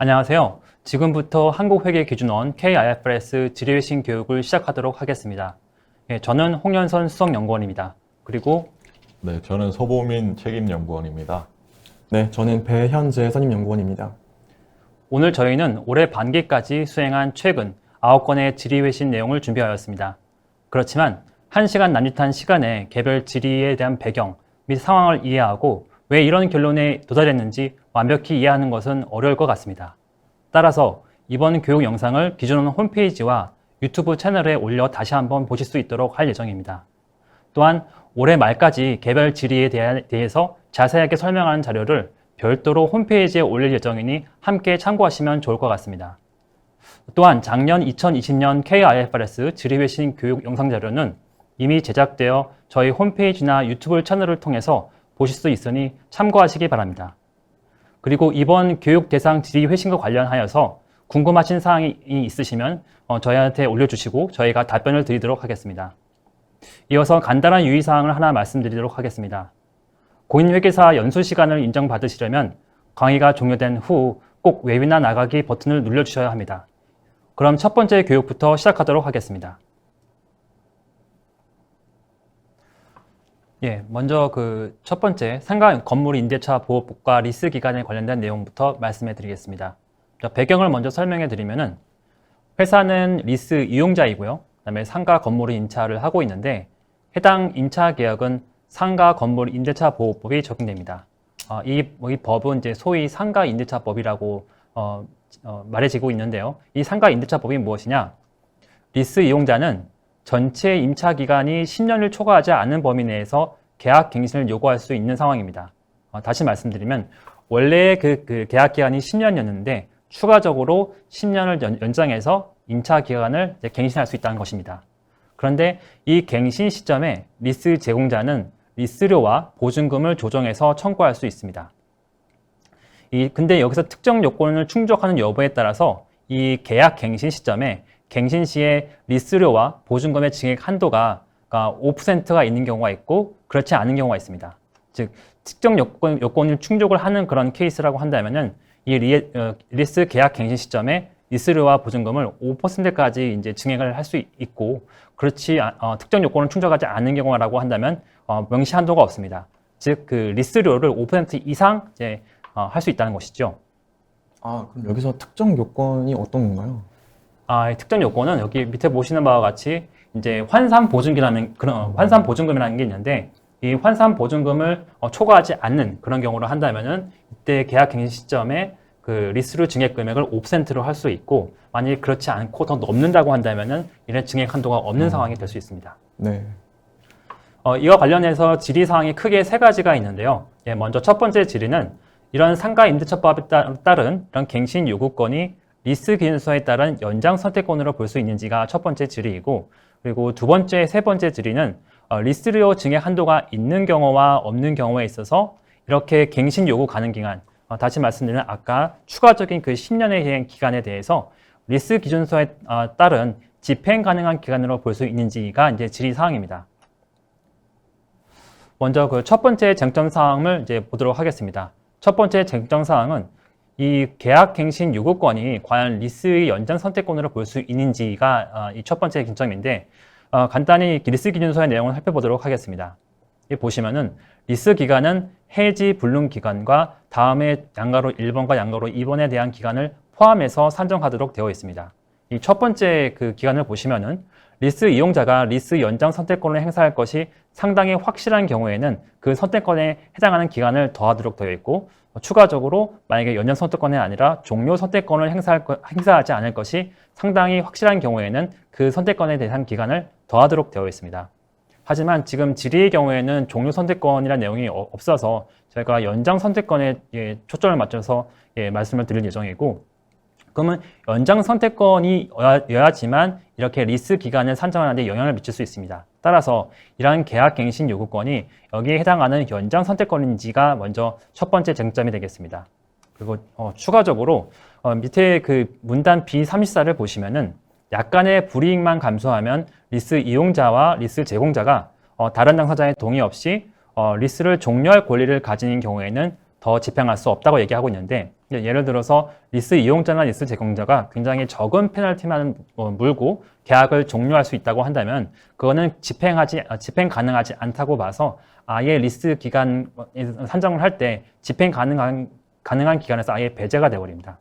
안녕하세요. 지금부터 한국회계기준원 KIFRS 지리회신 교육을 시작하도록 하겠습니다. 저는 홍연선 수석연구원입니다. 그리고 네, 저는 서보민 책임연구원입니다. 네, 저는 배현재 선임연구원입니다. 오늘 저희는 올해 반기까지 수행한 최근 9건의 지리회신 내용을 준비하였습니다. 그렇지만 1시간 남짓한 시간에 개별 지리에 대한 배경 및 상황을 이해하고 왜 이런 결론에 도달했는지 완벽히 이해하는 것은 어려울 것 같습니다. 따라서 이번 교육 영상을 기준원 홈페이지와 유튜브 채널에 올려 다시 한번 보실 수 있도록 할 예정입니다. 또한 올해 말까지 개별 지리에 대해서 자세하게 설명하는 자료를 별도로 홈페이지에 올릴 예정이니 함께 참고하시면 좋을 것 같습니다. 또한 작년 2020년 KIFRS 지리회신 교육 영상 자료는 이미 제작되어 저희 홈페이지나 유튜브 채널을 통해서 보실 수 있으니 참고하시기 바랍니다. 그리고 이번 교육 대상 지리회신과 관련하여서 궁금하신 사항이 있으시면 저희한테 올려주시고 저희가 답변을 드리도록 하겠습니다. 이어서 간단한 유의사항을 하나 말씀드리도록 하겠습니다. 공인회계사 연수시간을 인정받으시려면 강의가 종료된 후 꼭 웨비나 나가기 버튼을 눌러주셔야 합니다. 그럼 첫 번째 교육부터 시작하도록 하겠습니다. 먼저 첫 번째 상가 건물 임대차 보호법과 리스 기간에 관련된 내용부터 말씀해 드리겠습니다. 배경을 먼저 설명해 드리면은 회사는 리스 이용자이고요. 그다음에 상가 건물을 임차를 하고 있는데 해당 임차 계약은 상가 건물 임대차 보호법이 적용됩니다. 이 법은 이제 소위 상가 임대차법이라고 말해지고 있는데요. 이 상가 임대차법이 무엇이냐? 리스 이용자는 전체 임차 기간이 10년을 초과하지 않은 범위 내에서 계약 갱신을 요구할 수 있는 상황입니다. 다시 말씀드리면 원래 그 계약 기간이 10년이었는데 추가적으로 10년을 연장해서 임차 기간을 갱신할 수 있다는 것입니다. 그런데 이 갱신 시점에 리스 제공자는 리스료와 보증금을 조정해서 청구할 수 있습니다. 근데 여기서 특정 요건을 충족하는 여부에 따라서 이 계약 갱신 시점에 갱신 시에 리스료와 보증금의 증액 한도가 5%가 있는 경우가 있고 그렇지 않은 경우가 있습니다. 즉 특정 요건을 충족을 하는 그런 케이스라고 한다면은 이 리스 계약 갱신 시점에 리스료와 보증금을 5%까지 이제 증액을 할 수 있고 그렇지 특정 요건을 충족하지 않은 경우라고 한다면 명시 한도가 없습니다. 즉 그 리스료를 5% 이상 이제 할 수 있다는 것이죠. 그럼 여기서 특정 요건이 어떤 건가요? 특정 요건은 여기 밑에 보시는 바와 같이 이제 환산 보증금이라는 환산 보증금이라는 게 있는데 이 환산 보증금을 초과하지 않는 그런 경우를 한다면은 이때 계약 갱신 시점에 그 리스료 증액 금액을 5%로 할 수 있고 만약에 그렇지 않고 더 넘는다고 한다면은 이런 증액 한도가 없는 상황이 될 수 있습니다. 네. 이와 관련해서 질의 사항이 크게 세 가지가 있는데요. 먼저 첫 번째 질의는 이런 상가 임대차법에 따른 이런 갱신 요구권이 리스 기준서에 따른 연장 선택권으로 볼 수 있는지가 첫 번째 질의이고 그리고 두 번째, 세 번째 질의는 리스료 증액 한도가 있는 경우와 없는 경우에 있어서 이렇게 갱신 요구 가능 기간 다시 말씀드리면 아까 추가적인 그 10년의 기간에 대해서 리스 기준서에 따른 집행 가능한 기간으로 볼 수 있는지가 이제 질의 사항입니다. 먼저 그 첫 번째 쟁점 사항을 이제 보도록 하겠습니다. 첫 번째 쟁점 사항은 이 계약 갱신 요구권이 과연 리스의 연장 선택권으로 볼 수 있는지가 이 첫 번째 쟁점인데 간단히 리스 기준서의 내용을 살펴보도록 하겠습니다. 여기 보시면은 리스 기간은 해지 불능 기간과 다음에 양가로 1번과 양가로 2번에 대한 기간을 포함해서 산정하도록 되어 있습니다. 이 첫 번째 그 기간을 보시면은 리스 이용자가 리스 연장 선택권을 행사할 것이 상당히 확실한 경우에는 그 선택권에 해당하는 기간을 더하도록 되어 있고 추가적으로 만약에 연장 선택권이 아니라 종료 선택권을 행사하지 않을 것이 상당히 확실한 경우에는 그 선택권에 대한 기간을 더하도록 되어 있습니다. 하지만 지금 질의의 경우에는 종료 선택권이라는 내용이 없어서 저희가 연장 선택권에 초점을 맞춰서 말씀을 드릴 예정이고 그러면 연장 선택권이어야지만 이렇게 리스 기간을 산정하는 데 영향을 미칠 수 있습니다. 따라서 이러한 계약 갱신 요구권이 여기에 해당하는 연장 선택권인지가 먼저 첫 번째 쟁점이 되겠습니다. 그리고 추가적으로 밑에 그 문단 B34를 보시면은 약간의 불이익만 감수하면 리스 이용자와 리스 제공자가 다른 당사자의 동의 없이 리스를 종료할 권리를 가진 경우에는 더 집행할 수 없다고 얘기하고 있는데 예를 들어서 리스 이용자나 리스 제공자가 굉장히 적은 페널티만 물고 계약을 종료할 수 있다고 한다면 그거는 집행 가능하지 않다고 봐서 아예 리스 기간 산정을 할 때 집행 가능한 기간에서 아예 배제가 되어버립니다.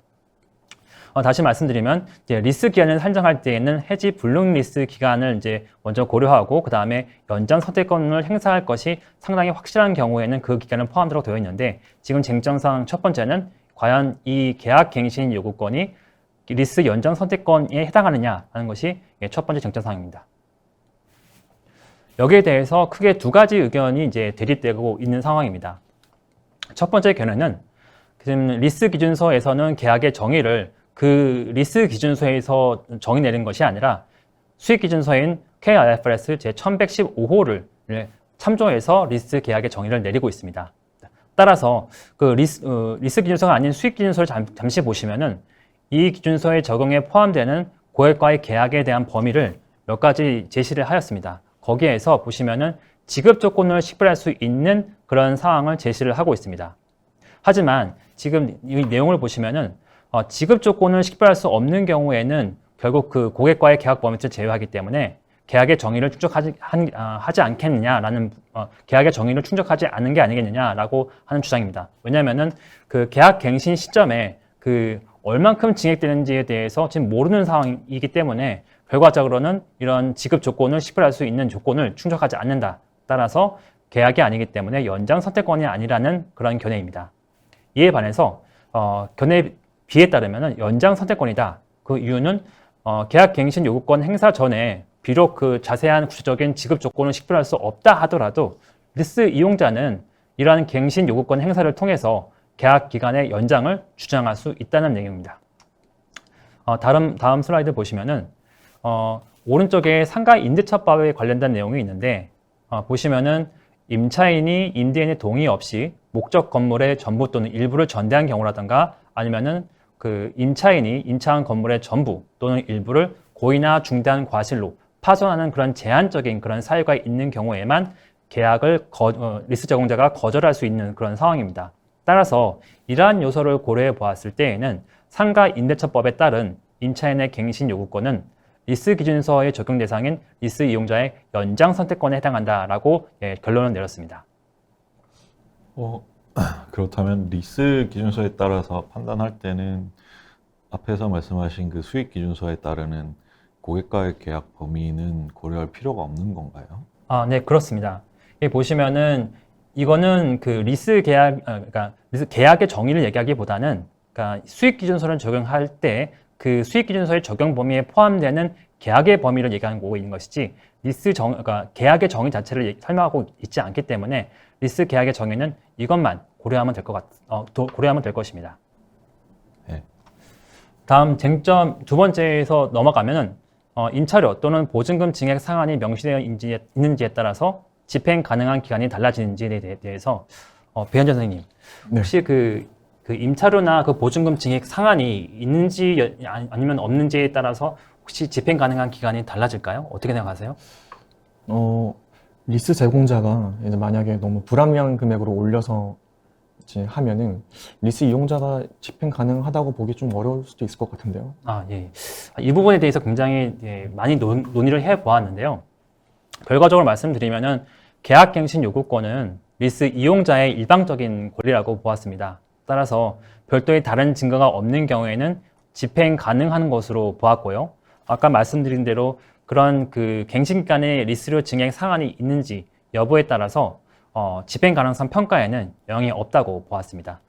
다시 말씀드리면 이제 리스 기간을 산정할 때에는 해지 불능 리스 기간을 이제 먼저 고려하고 그 다음에 연장 선택권을 행사할 것이 상당히 확실한 경우에는 그 기간을 포함되도록 되어 있는데 지금 쟁점상 첫 번째는 과연 이 계약 갱신 요구권이 리스 연장 선택권에 해당하느냐라는 것이 첫 번째 쟁점사항입니다. 여기에 대해서 크게 두 가지 의견이 이제 대립되고 있는 상황입니다. 첫 번째 견해는 지금 리스 기준서에서는 계약의 정의를 그 리스 기준서에서 정의 내린 것이 아니라 수익 기준서인 KIFRS 제1115호를 참조해서 리스 계약의 정의를 내리고 있습니다. 따라서 그 리스 기준서가 아닌 수익 기준서를 잠시 보시면은 이 기준서의 적용에 포함되는 고객과의 계약에 대한 범위를 몇 가지 제시를 하였습니다. 거기에서 보시면은 지급 조건을 식별할 수 있는 그런 상황을 제시를 하고 있습니다. 하지만 지금 이 내용을 보시면은 지급 조건을 식별할 수 없는 경우에는 결국 그 고객과의 계약 범위를 제외하기 때문에 계약의 정의를 하지 않겠느냐라는 계약의 정의를 충족하지 않은 게 아니겠느냐라고 하는 주장입니다. 왜냐하면은 그 계약 갱신 시점에 그 얼만큼 증액되는지에 대해서 지금 모르는 상황이기 때문에 결과적으로는 이런 지급 조건을 식별할 수 있는 조건을 충족하지 않는다. 따라서 계약이 아니기 때문에 연장 선택권이 아니라는 그런 견해입니다. 이에 반해서 견해 B에 따르면 연장 선택권이다. 그 이유는 계약 갱신 요구권 행사 전에 비록 그 자세한 구체적인 지급 조건을 식별할 수 없다 하더라도 리스 이용자는 이러한 갱신 요구권 행사를 통해서 계약 기간의 연장을 주장할 수 있다는 내용입니다. 다음 슬라이드 보시면은 오른쪽에 상가 임대차법에 관련된 내용이 있는데 보시면은 임차인이 임대인의 동의 없이 목적 건물의 전부 또는 일부를 전대한 경우라든가 아니면은 그 임차인이 임차한 건물의 전부 또는 일부를 고의나 중대한 과실로 파손하는 그런 제한적인 그런 사유가 있는 경우에만 계약을 리스 제공자가 거절할 수 있는 그런 상황입니다. 따라서 이러한 요소를 고려해 보았을 때에는 상가 임대차법에 따른 임차인의 갱신 요구권은 리스 기준서의 적용 대상인 리스 이용자의 연장 선택권에 해당한다라고 결론을 내렸습니다. 그렇다면 리스 기준서에 따라서 판단할 때는 앞에서 말씀하신 그 수익 기준서에 따르는 고객과의 계약 범위는 고려할 필요가 없는 건가요? 네, 그렇습니다. 여기 보시면은 이거는 그 리스 계약, 그러니까 리스 계약의 정의를 얘기하기보다는 그러니까 수익 기준서를 적용할 때 그 수익 기준서의 적용 범위에 포함되는 계약의 범위를 얘기하는 거고 있는 것이지 그러니까 계약의 정의 자체를 설명하고 있지 않기 때문에 리스 계약의 정의는 이것만 고려하면 될 것입니다. 네. 다음 쟁점 두 번째에서 넘어가면은 임차료 또는 보증금 증액 상한이 명시되어 있는지에 따라서 집행 가능한 기간이 달라지는지에 대해서 배현재 선생님 혹시 그 임차료나 그 보증금 증액 상한이 있는지 아니면 없는지에 따라서 혹시 집행 가능한 기간이 달라질까요? 어떻게 생각하세요? 리스 제공자가 이제 만약에 너무 불합리한 금액으로 올려서 이제 하면은 리스 이용자가 집행 가능하다고 보기 좀 어려울 수도 있을 것 같은데요. 예. 이 부분에 대해서 굉장히 많이 논의를 해 보았는데요. 결과적으로 말씀드리면은 계약갱신 요구권은 리스 이용자의 일방적인 권리라고 보았습니다. 따라서 별도의 다른 증거가 없는 경우에는 집행 가능한 것으로 보았고요. 아까 말씀드린 대로 그런 그 갱신기간의 리스료 증액 상한이 있는지 여부에 따라서 집행 가능성 평가에는 영향이 없다고 보았습니다.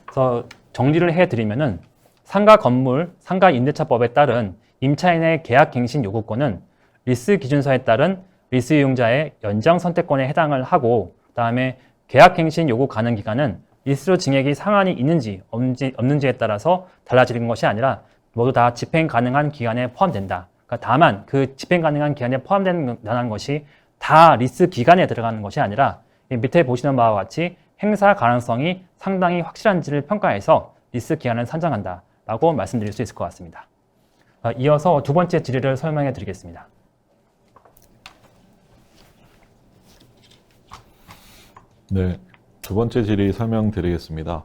그래서 정리를 해드리면은 상가 건물, 상가 임대차법에 따른 임차인의 계약 갱신 요구권은 리스 기준서에 따른 리스 이용자의 연장 선택권에 해당을 하고 그다음에 계약 갱신 요구 가능 기간은 리스료 증액이 상한이 있는지 없는지에 따라서 달라지는 것이 아니라 모두 다 집행 가능한 기간에 포함된다. 그러니까 다만 그 집행 가능한 기간에 포함된다는 것이 다 리스 기간에 들어가는 것이 아니라 밑에 보시는 바와 같이 행사 가능성이 상당히 확실한지를 평가해서 리스 기간을 산정한다라고 말씀드릴 수 있을 것 같습니다. 이어서 두 번째 질의를 설명해 드리겠습니다. 네, 두 번째 질의 설명드리겠습니다.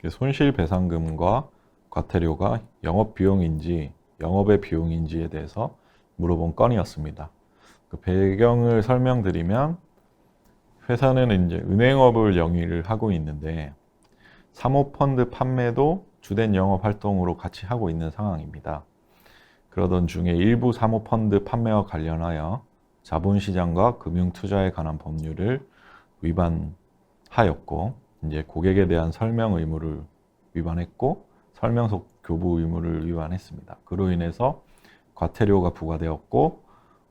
손실배상금과 과태료가 영업비용인지 영업의 비용인지에 대해서 물어본 건이었습니다. 그 배경을 설명드리면 회사는 이제 은행업을 영위를 하고 있는데 사모펀드 판매도 주된 영업 활동으로 같이 하고 있는 상황입니다. 그러던 중에 일부 사모펀드 판매와 관련하여 자본시장과 금융투자에 관한 법률을 위반하였고, 이제 고객에 대한 설명 의무를 위반했고, 설명서 교부 의무를 위반했습니다. 그로 인해서 과태료가 부과되었고,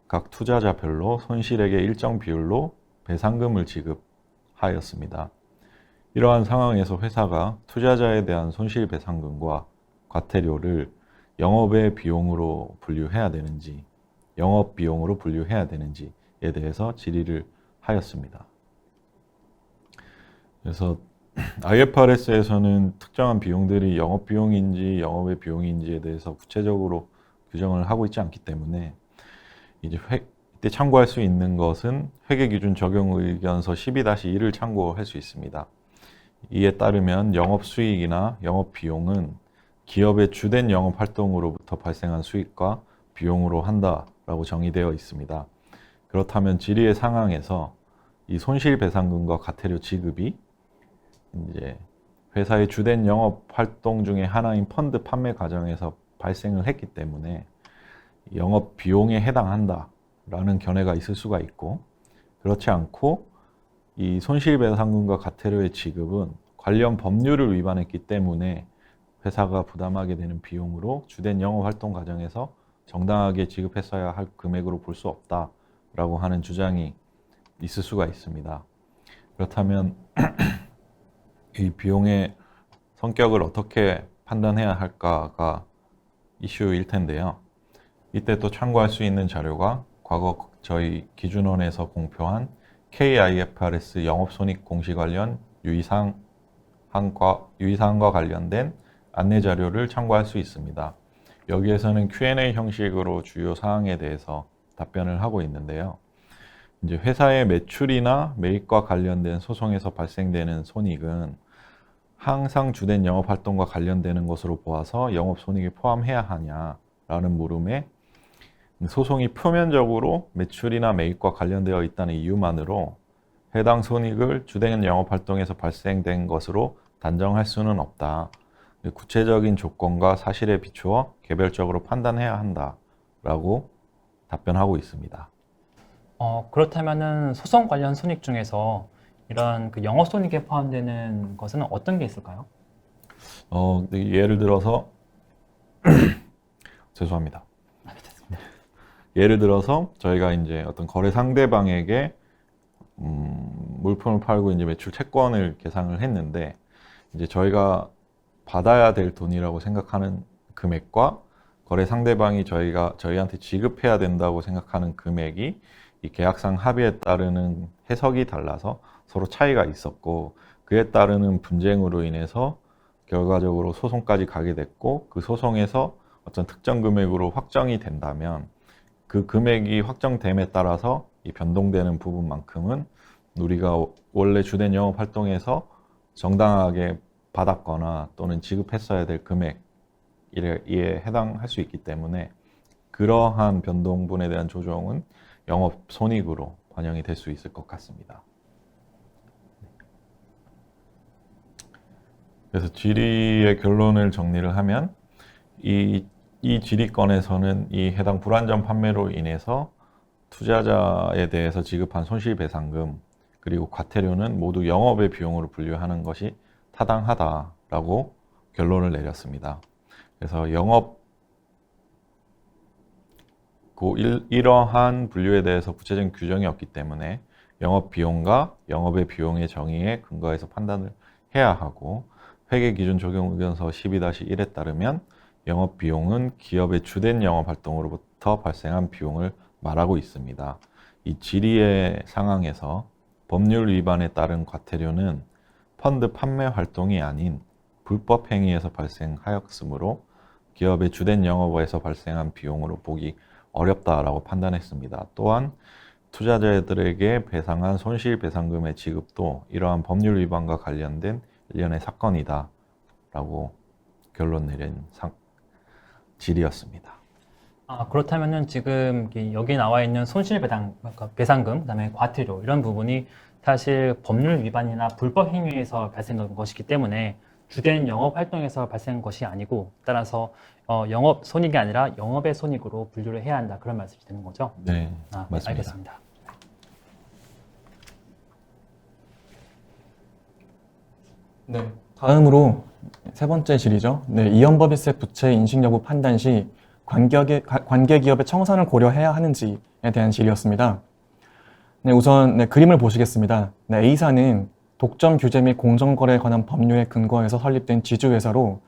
각 투자자별로 손실액의 일정 비율로 배상금을 지급하였습니다. 이러한 상황에서 회사가 투자자에 대한 손실배상금과 과태료를 영업의 비용으로 분류해야 되는지, 영업 비용으로 분류해야 되는지에 대해서 질의를 하였습니다. 그래서 IFRS에서는 특정한 비용들이 영업 비용인지 영업의 비용인지에 대해서 구체적으로 규정을 하고 있지 않기 때문에 이제 이때 참고할 수 있는 것은 회계기준 적용 의견서 12-1을 참고할 수 있습니다. 이에 따르면 영업 수익이나 영업 비용은 기업의 주된 영업 활동으로부터 발생한 수익과 비용으로 한다라고 정의되어 있습니다. 그렇다면 질의의 상황에서 이 손실배상금과 과태료 지급이 이제 회사의 주된 영업 활동 중에 하나인 펀드 판매 과정에서 발생을 했기 때문에 영업 비용에 해당한다라는 견해가 있을 수가 있고, 그렇지 않고 이 손실배상금과 과태료의 지급은 관련 법률을 위반했기 때문에 회사가 부담하게 되는 비용으로 주된 영업 활동 과정에서 정당하게 지급했어야 할 금액으로 볼 수 없다라고 하는 주장이 있을 수가 있습니다. 그렇다면 이 비용의 성격을 어떻게 판단해야 할까가 이슈일 텐데요. 이때 또 참고할 수 있는 자료가 과거 저희 기준원에서 공표한 KIFRS 영업손익 공시 관련 유의사항과 관련된 안내 자료를 참고할 수 있습니다. 여기에서는 Q&A 형식으로 주요 사항에 대해서 답변을 하고 있는데요. 이제 회사의 매출이나 매입과 관련된 소송에서 발생되는 손익은 항상 주된 영업 활동과 관련되는 것으로 보아서 영업 손익에 포함해야 하냐라는 물음에 소송이 표면적으로 매출이나 매입과 관련되어 있다는 이유만으로 해당 손익을 주된 영업 활동에서 발생된 것으로 단정할 수는 없다. 구체적인 조건과 사실에 비추어 개별적으로 판단해야 한다라고 답변하고 있습니다. 그렇다면은 소송 관련 손익 중에서 이런 그 영업 손익에 포함되는 것은 어떤 게 있을까요? 예를 들어서 죄송합니다. 예를 들어서 저희가 이제 어떤 거래 상대방에게 물품을 팔고 이제 매출 채권을 계상을 했는데, 이제 저희가 받아야 될 돈이라고 생각하는 금액과 거래 상대방이 저희한테 지급해야 된다고 생각하는 금액이 이 계약상 합의에 따르는 해석이 달라서 서로 차이가 있었고, 그에 따르는 분쟁으로 인해서 결과적으로 소송까지 가게 됐고, 그 소송에서 어떤 특정 금액으로 확정이 된다면 그 금액이 확정됨에 따라서 이 변동되는 부분만큼은 우리가 원래 주된 영업 활동에서 정당하게 받았거나 또는 지급했어야 될 금액에 해당할 수 있기 때문에 그러한 변동분에 대한 조정은 영업 손익으로 반영이 될 수 있을 것 같습니다. 그래서 질의의 결론을 정리를 하면 이 질의건에서는 이 해당 불완전 판매로 인해서 투자자에 대해서 지급한 손실배상금 그리고 과태료는 모두 영업의 비용으로 분류하는 것이 타당하다라고 결론을 내렸습니다. 그래서 이러한 분류에 대해서 구체적인 규정이 없기 때문에 영업 비용과 영업의 비용의 정의에 근거해서 판단을 해야 하고, 회계기준 적용 의견서 12-1에 따르면 영업 비용은 기업의 주된 영업 활동으로부터 발생한 비용을 말하고 있습니다. 이 질의의 상황에서 법률 위반에 따른 과태료는 펀드 판매 활동이 아닌 불법 행위에서 발생하였으므로 기업의 주된 영업에서 발생한 비용으로 보기 어렵다라고 판단했습니다. 또한 투자자들에게 배상한 손실배상금의 지급도 이러한 법률 위반과 관련된 일련의 사건이다 라고 결론 내린 질의였습니다. 그렇다면은 지금 여기 나와 있는 손실배상, 그러니까 배상금, 그다음에 과태료 이런 부분이 사실 법률 위반이나 불법 행위에서 발생한 것이기 때문에 주된 영업 활동에서 발생한 것이 아니고 따라서 영업 손익이 아니라 영업의 손익으로 분류를 해야 한다 그런 말씀이 되는 거죠? 네, 네, 맞습니다. 알겠습니다. 네. 다음으로 세 번째 질이죠. 네, 이연법인세 부채 인식 여부 판단 시 관계기업의 청산을 고려해야 하는지에 대한 질이었습니다. 네, 우선 그림을 보시겠습니다. 네, A사는 독점 규제 및 공정거래에 관한 법률에 근거해서 설립된 지주회사로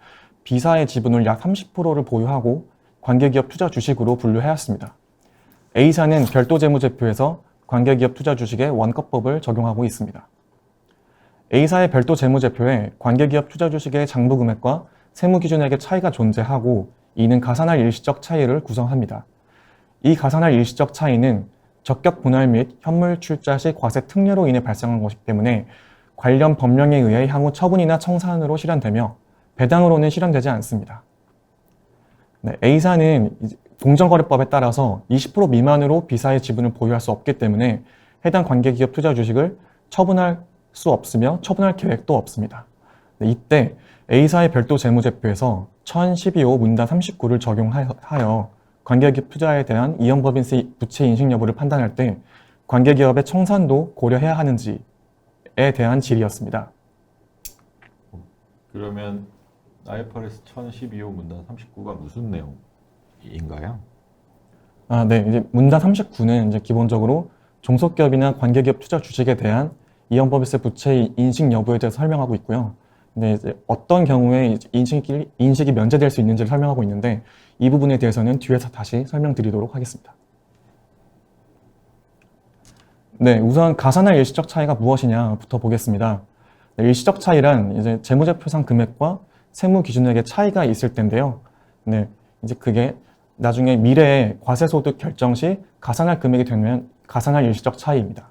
B사의 지분을 약 30%를 보유하고 관계기업 투자 주식으로 분류해왔습니다. A사는 별도 재무제표에서 관계기업 투자 주식의 원가법을 적용하고 있습니다. A사의 별도 재무제표에 관계기업 투자 주식의 장부 금액과 세무 기준액의 차이가 존재하고 이는 가산할 일시적 차이를 구성합니다. 이 가산할 일시적 차이는 적격 분할 및 현물 출자 시 과세 특례로 인해 발생한 것이기 때문에 관련 법령에 의해 향후 처분이나 청산으로 실현되며 배당으로는 실현되지 않습니다. 네, A사는 공정거래법에 따라서 20% 미만으로 B사의 지분을 보유할 수 없기 때문에 해당 관계기업 투자 주식을 처분할 수 없으며 처분할 계획도 없습니다. 네, 이때 A사의 별도 재무제표에서 1012호 문단 39를 적용하여 관계기업 투자에 대한 이연법인세 부채 인식 여부를 판단할 때 관계기업의 청산도 고려해야 하는지에 대한 질의였습니다. 그러면 IFRS 1012호 문단 39가 무슨 내용인가요? 네, 이제 문단 39는 이제 기본적으로 종속기업이나 관계기업 투자 주식에 대한 이연법인세 부채 인식 여부에 대해서 설명하고 있고요. 근데 이제 어떤 경우에 인식이 면제될 수 있는지를 설명하고 있는데 이 부분에 대해서는 뒤에서 다시 설명드리도록 하겠습니다. 네, 우선 가산할 일시적 차이가 무엇이냐부터 보겠습니다. 네, 일시적 차이란 이제 재무제표상 금액과 세무 기준액의 차이가 있을 텐데요. 네, 이제 그게 나중에 미래에 과세소득 결정 시 가산할 금액이 되면 가산할 일시적 차이입니다.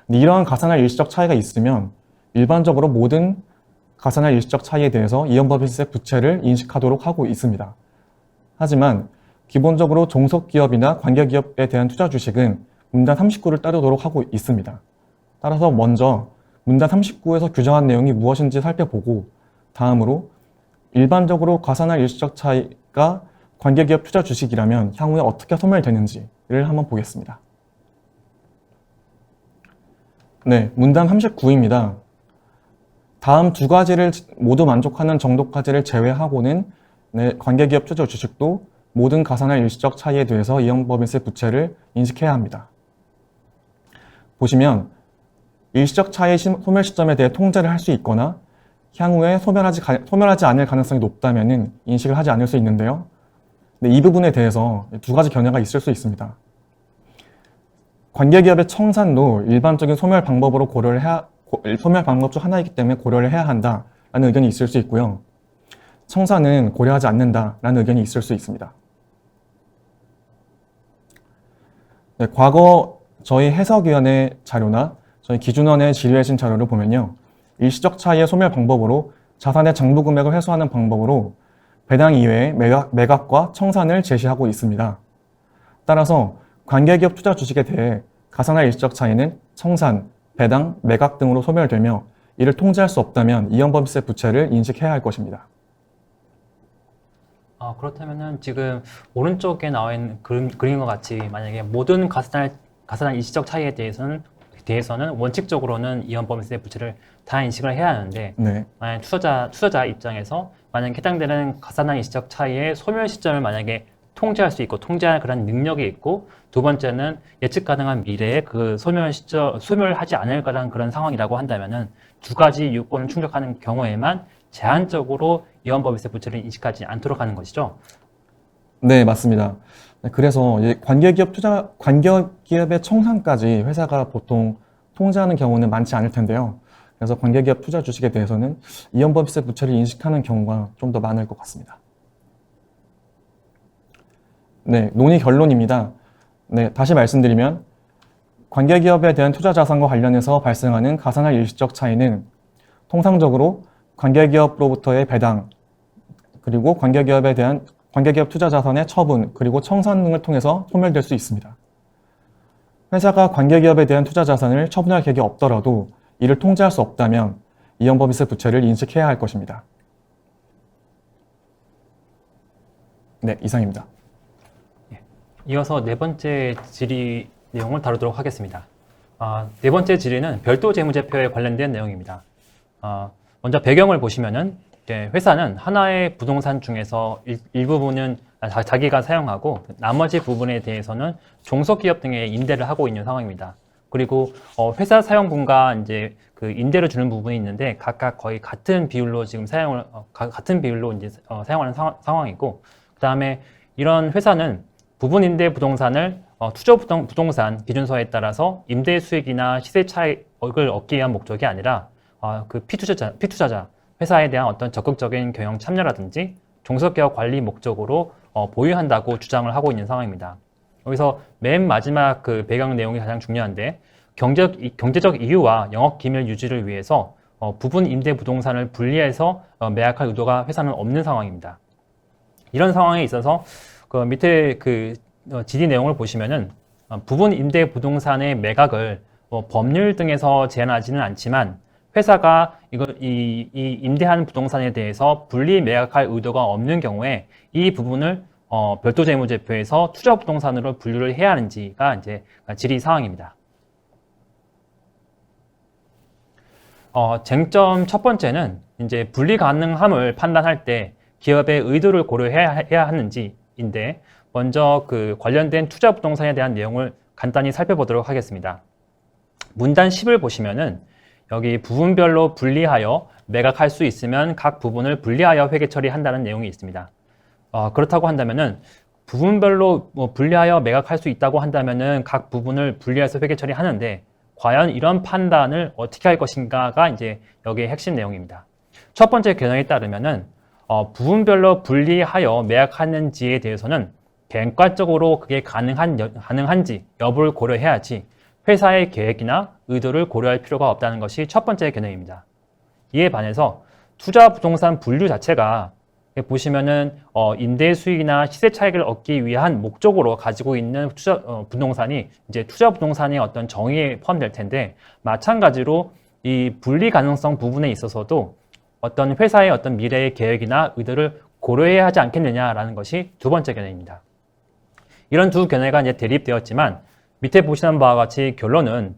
근데 이러한 가산할 일시적 차이가 있으면 일반적으로 모든 가산할 일시적 차이에 대해서 이연법인세 부채를 인식하도록 하고 있습니다. 하지만 기본적으로 종속기업이나 관계기업에 대한 투자 주식은 문단 39를 따르도록 하고 있습니다. 따라서 먼저 문단 39에서 규정한 내용이 무엇인지 살펴보고 다음으로 일반적으로 가산할 일시적 차이가 관계기업 투자 주식이라면 향후에 어떻게 소멸되는지를 한번 보겠습니다. 네, 문단 39입니다. 다음 두 가지를 모두 만족하는 정도까지를 제외하고는 관계기업 투자 주식도 모든 가산할 일시적 차이에 대해서 이연법인세 부채를 인식해야 합니다. 보시면 일시적 차이 소멸 시점에 대해 통제를 할 수 있거나 향후에 소멸하지 않을 가능성이 높다면 인식을 하지 않을 수 있는데요. 이 부분에 대해서 두 가지 견해가 있을 수 있습니다. 관계기업의 청산도 일반적인 소멸 방법으로 소멸 방법 중 하나이기 때문에 고려를 해야 한다라는 의견이 있을 수 있고요. 청산은 고려하지 않는다라는 의견이 있을 수 있습니다. 네, 과거 저희 해석위원회 자료나 저희 기준원의 질의해신 자료를 보면요. 일시적 차이의 소멸 방법으로 자산의 장부 금액을 회수하는 방법으로 배당 이외에 매각과 청산을 제시하고 있습니다. 따라서 관계기업 투자 주식에 대해 가산할 일시적 차이는 청산, 배당, 매각 등으로 소멸되며 이를 통제할 수 없다면 이연법인세 부채를 인식해야 할 것입니다. 그렇다면은 지금 오른쪽에 나와 있는 그림과 같이 만약에 모든 가산할 일시적 차이에 대해서는 원칙적으로는 이연법인세 부채를 다 인식을 해야 하는데 네. 만약 투자자 입장에서 만약 해당되는 가산할 일시적 차이의 소멸 시점을 만약에 통제할 수 있고 통제할 그런 능력이 있고 두 번째는 예측 가능한 미래에 그 소멸하지 않을 거라는 그런 상황이라고 한다면은 두 가지 요건을 충족하는 경우에만 제한적으로 이연법인세 부채를 인식하지 않도록 하는 것이죠. 네, 맞습니다. 그래서 관계기업의 청산까지 회사가 보통 통제하는 경우는 많지 않을 텐데요. 그래서 관계기업 투자 주식에 대해서는 이연법인세 부채를 인식하는 경우가 좀 더 많을 것 같습니다. 네, 논의 결론입니다. 네, 다시 말씀드리면 관계기업에 대한 투자 자산과 관련해서 발생하는 가산할 일시적 차이는 통상적으로 관계기업으로부터의 배당, 그리고 관계기업 투자 자산의 처분, 그리고 청산 등을 통해서 소멸될 수 있습니다. 회사가 관계기업에 대한 투자 자산을 처분할 계획이 없더라도 이를 통제할 수 없다면 이연법인세 부채를 인식해야 할 것입니다. 네, 이상입니다. 이어서 네 번째 질의 내용을 다루도록 하겠습니다. 네 번째 질의는 별도 재무제표에 관련된 내용입니다. 먼저 배경을 보시면은 회사는 하나의 부동산 중에서 일부분은 자기가 사용하고 나머지 부분에 대해서는 종속기업 등에 임대를 하고 있는 상황입니다. 그리고 회사 사용분과 이제 그 임대를 주는 부분이 있는데 각각 거의 같은 비율로 지금 같은 비율로 이제 사용하는 상황이고, 그 다음에 이런 회사는 부분 임대 부동산을 투자 부동산 기준서에 따라서 임대 수익이나 시세 차익을 얻기 위한 목적이 아니라 그 피투자자 회사에 대한 어떤 적극적인 경영 참여라든지 종속기업 관리 목적으로 보유한다고 주장을 하고 있는 상황입니다. 여기서 맨 마지막 그 배경 내용이 가장 중요한데, 경제적 이유와 영업 기밀 유지를 위해서 부분 임대 부동산을 분리해서 매각할 의도가 회사는 없는 상황입니다. 이런 상황에 있어서 그 밑에 그 질의 내용을 보시면은 부분 임대 부동산의 매각을 법률 등에서 제한하지는 않지만 회사가 이 임대한 부동산에 대해서 분리 매각할 의도가 없는 경우에 이 부분을 별도 재무제표에서 투자 부동산으로 분류를 해야 하는지가 이제 질의 사항입니다. 쟁점 첫 번째는 이제 분리 가능함을 판단할 때 기업의 의도를 고려해야 하는지인데, 먼저 그 관련된 투자 부동산에 대한 내용을 간단히 살펴보도록 하겠습니다. 문단 10을 보시면은 여기 부분별로 분리하여 매각할 수 있으면 각 부분을 분리하여 회계 처리한다는 내용이 있습니다. 그렇다고 한다면은 부분별로 분리하여 매각할 수 있다고 한다면은 각 부분을 분리해서 회계 처리하는데, 과연 이런 판단을 어떻게 할 것인가가 이제 여기의 핵심 내용입니다. 첫 번째 견해에 따르면은 부분별로 분리하여 매각하는지에 대해서는 객관적으로 그게 가능한지 여부를 고려해야지 회사의 계획이나 의도를 고려할 필요가 없다는 것이 첫 번째 견해입니다. 이에 반해서 투자 부동산 분류 자체가 보시면은 임대 수익이나 시세 차익을 얻기 위한 목적으로 가지고 있는 부동산이 이제 투자 부동산의 어떤 정의에 포함될 텐데, 마찬가지로 이 분리 가능성 부분에 있어서도 어떤 회사의 어떤 미래의 계획이나 의도를 고려해야 하지 않겠느냐라는 것이 두 번째 견해입니다. 이런 두 견해가 이제 대립되었지만 밑에 보시는 바와 같이 결론은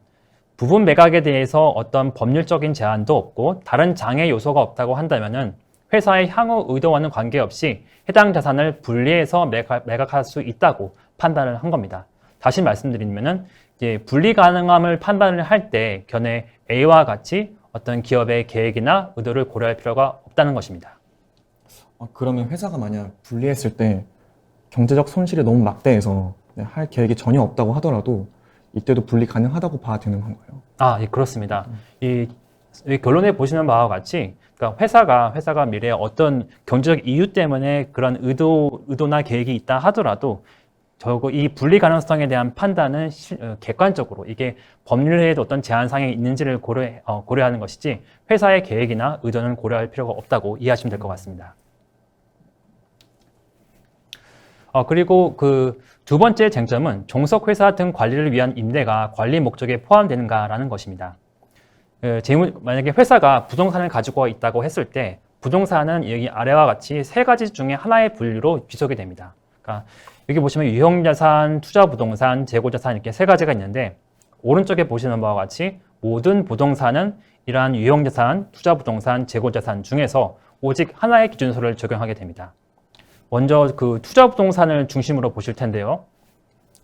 부분 매각에 대해서 어떤 법률적인 제한도 없고 다른 장애 요소가 없다고 한다면은 회사의 향후 의도와는 관계없이 해당 자산을 분리해서 매각할 수 있다고 판단을 한 겁니다. 다시 말씀드리면은 이제 분리 가능함을 판단을 할 때 견해 A와 같이 어떤 기업의 계획이나 의도를 고려할 필요가 없다는 것입니다. 그러면 회사가 만약 분리했을 때 경제적 손실이 너무 막대해서 할 계획이 전혀 없다고 하더라도 이때도 분리 가능하다고 봐야 되는 건가요? 예, 그렇습니다. 이 결론에 보시는 바와 같이, 그러니까 회사가 미래에 어떤 경제적 이유 때문에 그런 의도나 계획이 있다 하더라도 이 분리 가능성에 대한 판단은 객관적으로 이게 법률에도 어떤 제한사항이 있는지를 고려하는 것이지 회사의 계획이나 의도는 고려할 필요가 없다고 이해하시면 될 것 같습니다. 그리고 그 두 번째 쟁점은 종속회사 등 관리를 위한 임대가 관리 목적에 포함되는가라는 것입니다. 만약에 회사가 부동산을 가지고 있다고 했을 때 부동산은 여기 아래와 같이 세 가지 중에 하나의 분류로 비속이 됩니다. 그러니까 여기 보시면 유형자산, 투자부동산, 재고자산 이렇게 세 가지가 있는데, 오른쪽에 보시는 바와 같이 모든 부동산은 이러한 유형자산, 투자부동산, 재고자산 중에서 오직 하나의 기준서를 적용하게 됩니다. 먼저 그 투자부동산을 중심으로 보실 텐데요.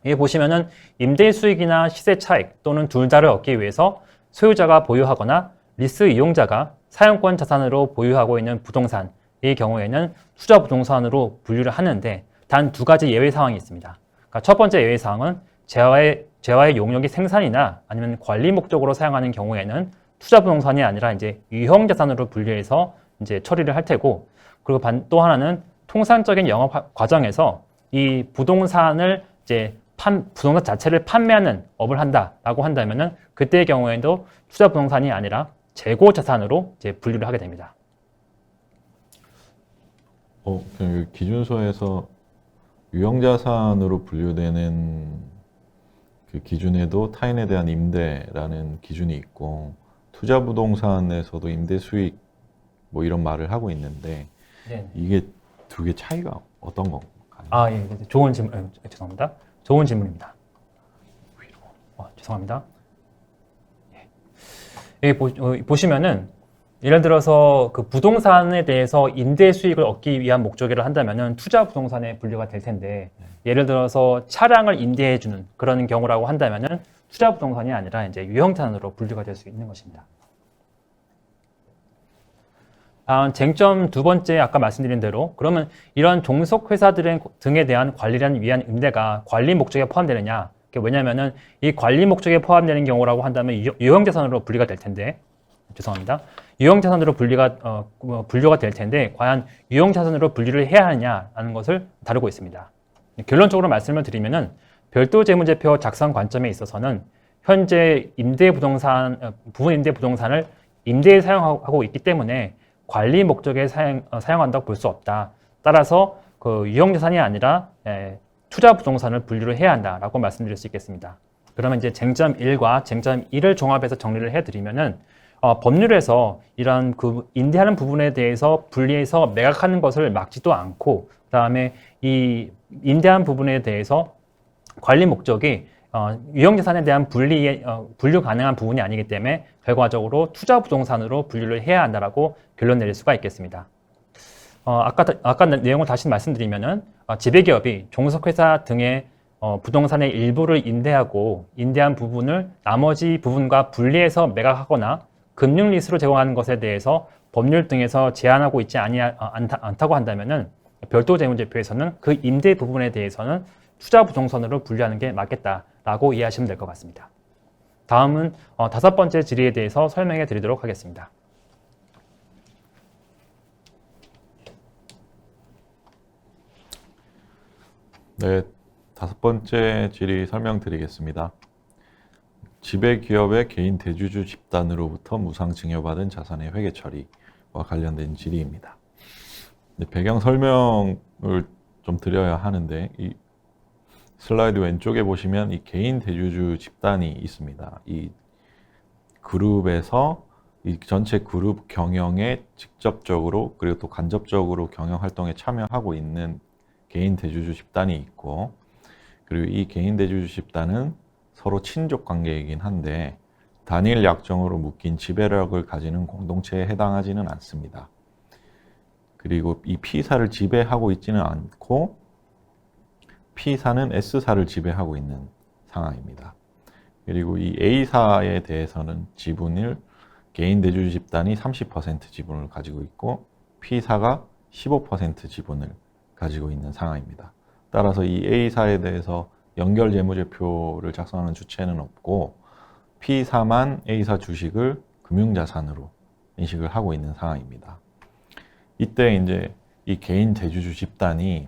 여기 보시면은 임대 수익이나 시세 차익 또는 둘 다를 얻기 위해서 소유자가 보유하거나 리스 이용자가 사용권 자산으로 보유하고 있는 부동산의 경우에는 투자부동산으로 분류를 하는데, 단 두 가지 예외 사항이 있습니다. 그러니까 첫 번째 예외 사항은 재화의 용역이 생산이나 아니면 관리 목적으로 사용하는 경우에는 투자부동산이 아니라 이제 유형자산으로 분류해서 이제 처리를 할 테고, 그리고 또 하나는 통상적인 영업 과정에서 이 부동산을 이제 부동산 자체를 판매하는 업을 한다라고 한다면은 그때의 경우에도 투자부동산이 아니라 재고자산으로 이제 분류를 하게 됩니다. 그 기준서에서 유형자산으로 분류되는 그 기준에도 타인에 대한 임대라는 기준이 있고 투자부동산에서도 임대 수익 뭐 이런 말을 하고 있는데 네. 이게 두 개 차이가 어떤 건가요? 아, 예, 좋은 질문, 죄송합니다. 좋은 질문입니다. 죄송합니다. 예. 여기 보시면은 예를 들어서 그 부동산에 대해서 임대 수익을 얻기 위한 목적으로 한다면은 투자 부동산에 분류가 될 텐데 예를 들어서 차량을 임대해 주는 그런 경우라고 한다면은 투자 부동산이 아니라 이제 유형자산으로 분류가 될 수 있는 것입니다. 쟁점 두 번째 아까 말씀드린 대로 그러면 이런 종속 회사들 등에 대한 관리를 위한 임대가 관리 목적에 포함되느냐? 왜냐하면은 이 관리 목적에 포함되는 경우라고 한다면 유형자산으로 분류가 될 텐데 죄송합니다. 유형자산으로 분류가 될 텐데 과연 유형자산으로 분류를 해야 하느냐라는 것을 다루고 있습니다. 결론적으로 말씀을 드리면은 별도 재무제표 작성 관점에 있어서는 현재 부분 임대 부동산을 임대에 사용하고 있기 때문에 관리 목적에 사용한다고 볼 수 없다. 따라서 그 유형자산이 아니라 투자 부동산을 분류를 해야 한다라고 말씀드릴 수 있겠습니다. 그러면 이제 쟁점 1과 쟁점 2를 종합해서 정리를 해드리면은 법률에서 이런 그 임대하는 부분에 대해서 분리해서 매각하는 것을 막지도 않고 그다음에 이 임대한 부분에 대해서 관리 목적이 유형자산에 대한 분류 가능한 부분이 아니기 때문에 결과적으로 투자 부동산으로 분류를 해야 한다라고 결론 내릴 수가 있겠습니다. 아까 내용을 다시 말씀드리면은 지배기업이 종속회사 등의 부동산의 일부를 임대하고 임대한 부분을 나머지 부분과 분리해서 매각하거나 금융리스로 제공하는 것에 대해서 법률 등에서 제한하고 있지 않다고 한다면은 별도 재무제표에서는 그 임대 부분에 대해서는 투자 부동산으로 분류하는 게 맞겠다라고 이해하시면 될 것 같습니다. 다음은 다섯 번째 질의에 대해서 설명해 드리도록 하겠습니다. 네, 다섯 번째 질의 설명드리겠습니다. 지배기업의 개인 대주주 집단으로부터 무상 증여받은 자산의 회계 처리와 관련된 질의입니다. 배경 설명을 좀 드려야 하는데 이 슬라이드 왼쪽에 보시면 이 개인 대주주 집단이 있습니다. 이 그룹에서 이 전체 그룹 경영에 직접적으로 그리고 또 간접적으로 경영 활동에 참여하고 있는 개인 대주주 집단이 있고 그리고 이 개인 대주주 집단은 서로 친족 관계이긴 한데 단일 약정으로 묶인 지배력을 가지는 공동체에 해당하지는 않습니다. 그리고 이 P사를 지배하고 있지는 않고 P사는 S사를 지배하고 있는 상황입니다. 그리고 이 A사에 대해서는 지분을 개인 대주주 집단이 30% 지분을 가지고 있고 P사가 15% 지분을 가지고 있는 상황입니다. 따라서 이 A사에 대해서 연결 재무제표를 작성하는 주체는 없고 P사만 A사 주식을 금융자산으로 인식을 하고 있는 상황입니다. 이때 이제 이 개인 대주주 집단이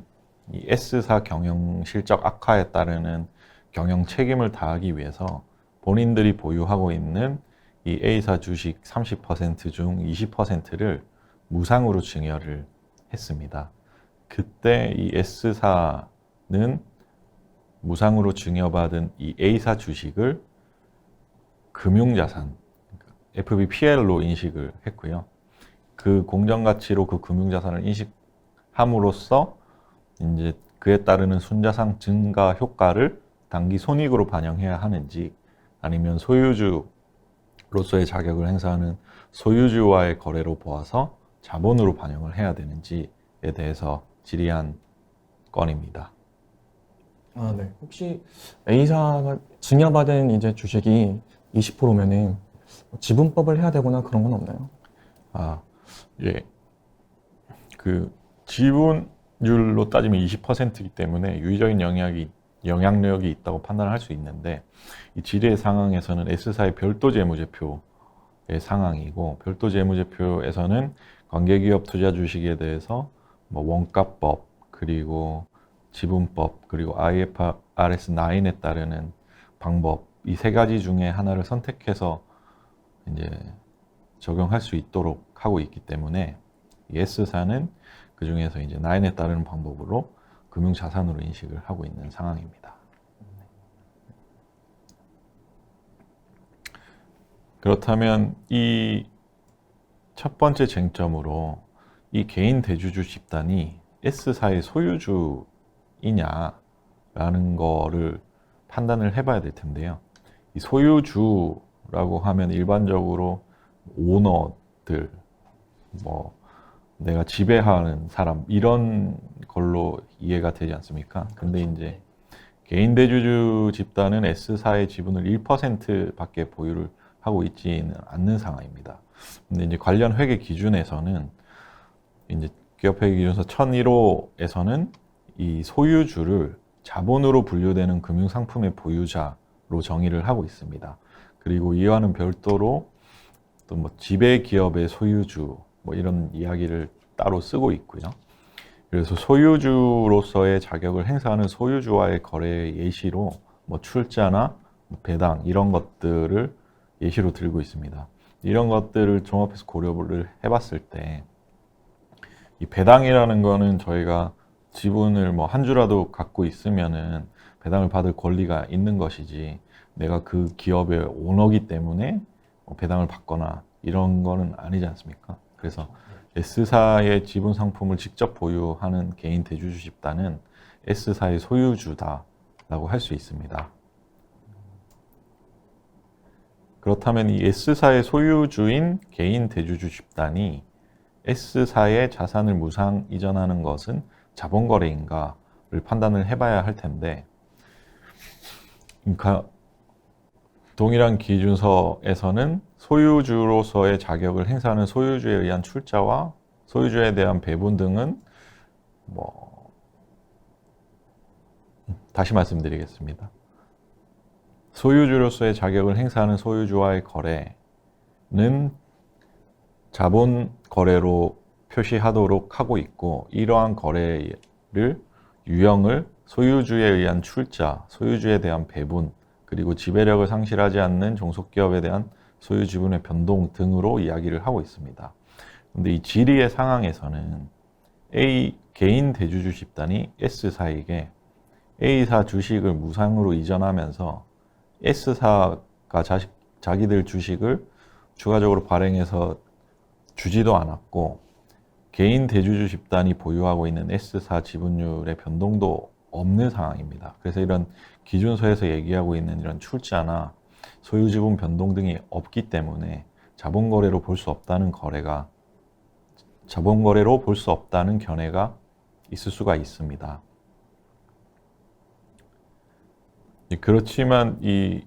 이 S사 경영 실적 악화에 따르는 경영 책임을 다하기 위해서 본인들이 보유하고 있는 이 A사 주식 30% 중 20%를 무상으로 증여를 했습니다. 그때 이 S사는 무상으로 증여받은 이 A사 주식을 금융자산, FVPL로 인식을 했고요. 그 공정가치로 그 금융자산을 인식함으로써 이제 그에 따르는 순자산 증가 효과를 단기 손익으로 반영해야 하는지 아니면 소유주로서의 자격을 행사하는 소유주와의 거래로 보아서 자본으로 반영을 해야 되는지에 대해서 질의한 건입니다. 네. 혹시 A사가 증여받은 이제 주식이 20%면은 지분법을 해야 되거나 그런 건 없나요? 예. 그 지분율로 따지면 20%이기 때문에 유의적인 영향력이 있다고 판단할 수 있는데 이 질의 상황에서는 S사의 별도 재무제표의 상황이고 별도 재무제표에서는 관계기업 투자 주식에 대해서 뭐 원가법 그리고 지분법 그리고 IFRS 9에 따르는 방법 이 세 가지 중에 하나를 선택해서 이제 적용할 수 있도록 하고 있기 때문에 S사는 그 중에서 이제 나인에 따르는 방법으로 금융자산으로 인식을 하고 있는 상황입니다. 그렇다면 이 첫 번째 쟁점으로 이 개인 대주주 집단이 S사의 소유주이냐라는 거를 판단을 해봐야 될 텐데요. 이 소유주라고 하면 일반적으로 오너들, 뭐 내가 지배하는 사람 이런 걸로 이해가 되지 않습니까? 근데 이제 개인 대주주 집단은 S사의 지분을 1%밖에 보유를 하고 있지는 않는 상황입니다. 근데 이제 관련 회계 기준에서는 이제 기업회계 기준서 1001호에서는 이 소유주를 자본으로 분류되는 금융상품의 보유자로 정의를 하고 있습니다. 그리고 이와는 별도로 또 뭐 지배 기업의 소유주 뭐 이런 이야기를 따로 쓰고 있고요. 그래서 소유주로서의 자격을 행사하는 소유주와의 거래 예시로 뭐 출자나 배당 이런 것들을 예시로 들고 있습니다. 이런 것들을 종합해서 고려를 해봤을 때 이 배당이라는 거는 저희가 지분을 뭐 한 주라도 갖고 있으면은 배당을 받을 권리가 있는 것이지 내가 그 기업의 오너기 때문에 배당을 받거나 이런 거는 아니지 않습니까? 그래서 S사의 지분 상품을 직접 보유하는 개인 대주주 집단은 S사의 소유주다라고 할 수 있습니다. 그렇다면 이 S사의 소유주인 개인 대주주 집단이 S사의 자산을 무상 이전하는 것은 자본거래인가를 판단을 해봐야 할 텐데, 그러니까 동일한 기준서에서는 소유주로서의 자격을 행사하는 소유주에 의한 출자와 소유주에 대한 배분 등은 다시 말씀드리겠습니다. 소유주로서의 자격을 행사하는 소유주와의 거래는 자본 거래로 표시하도록 하고 있고, 이러한 거래를 유형을 소유주에 의한 출자, 소유주에 대한 배분, 그리고 지배력을 상실하지 않는 종속기업에 대한 소유 지분의 변동 등으로 이야기를 하고 있습니다. 그런데 이 질의의 상황에서는 A 개인 대주주 집단이 S사에게 A사 주식을 무상으로 이전하면서 S사가 자기들 주식을 추가적으로 발행해서 주지도 않았고, 개인 대주주 집단이 보유하고 있는 S사 지분율의 변동도 없는 상황입니다. 그래서 이런 기준서에서 얘기하고 있는 이런 출자나 소유 지분 변동 등이 없기 때문에 자본거래로 볼 수 없다는 견해가 있을 수가 있습니다. 그렇지만 이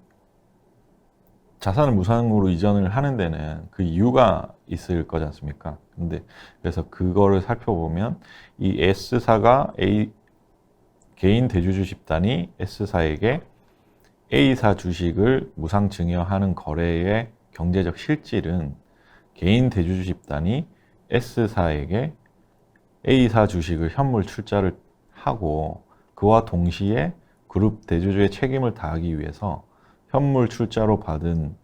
자산을 무상으로 이전을 하는 데는 그 이유가 있을 거지 않습니까? 근데 그래서 그거를 살펴보면 이 S사가 개인 대주주 집단이 S사에게 A사 주식을 무상 증여하는 거래의 경제적 실질은 개인 대주주 집단이 S사에게 A사 주식을 현물 출자를 하고, 그와 동시에 그룹 대주주의 책임을 다하기 위해서 현물 출자로 받은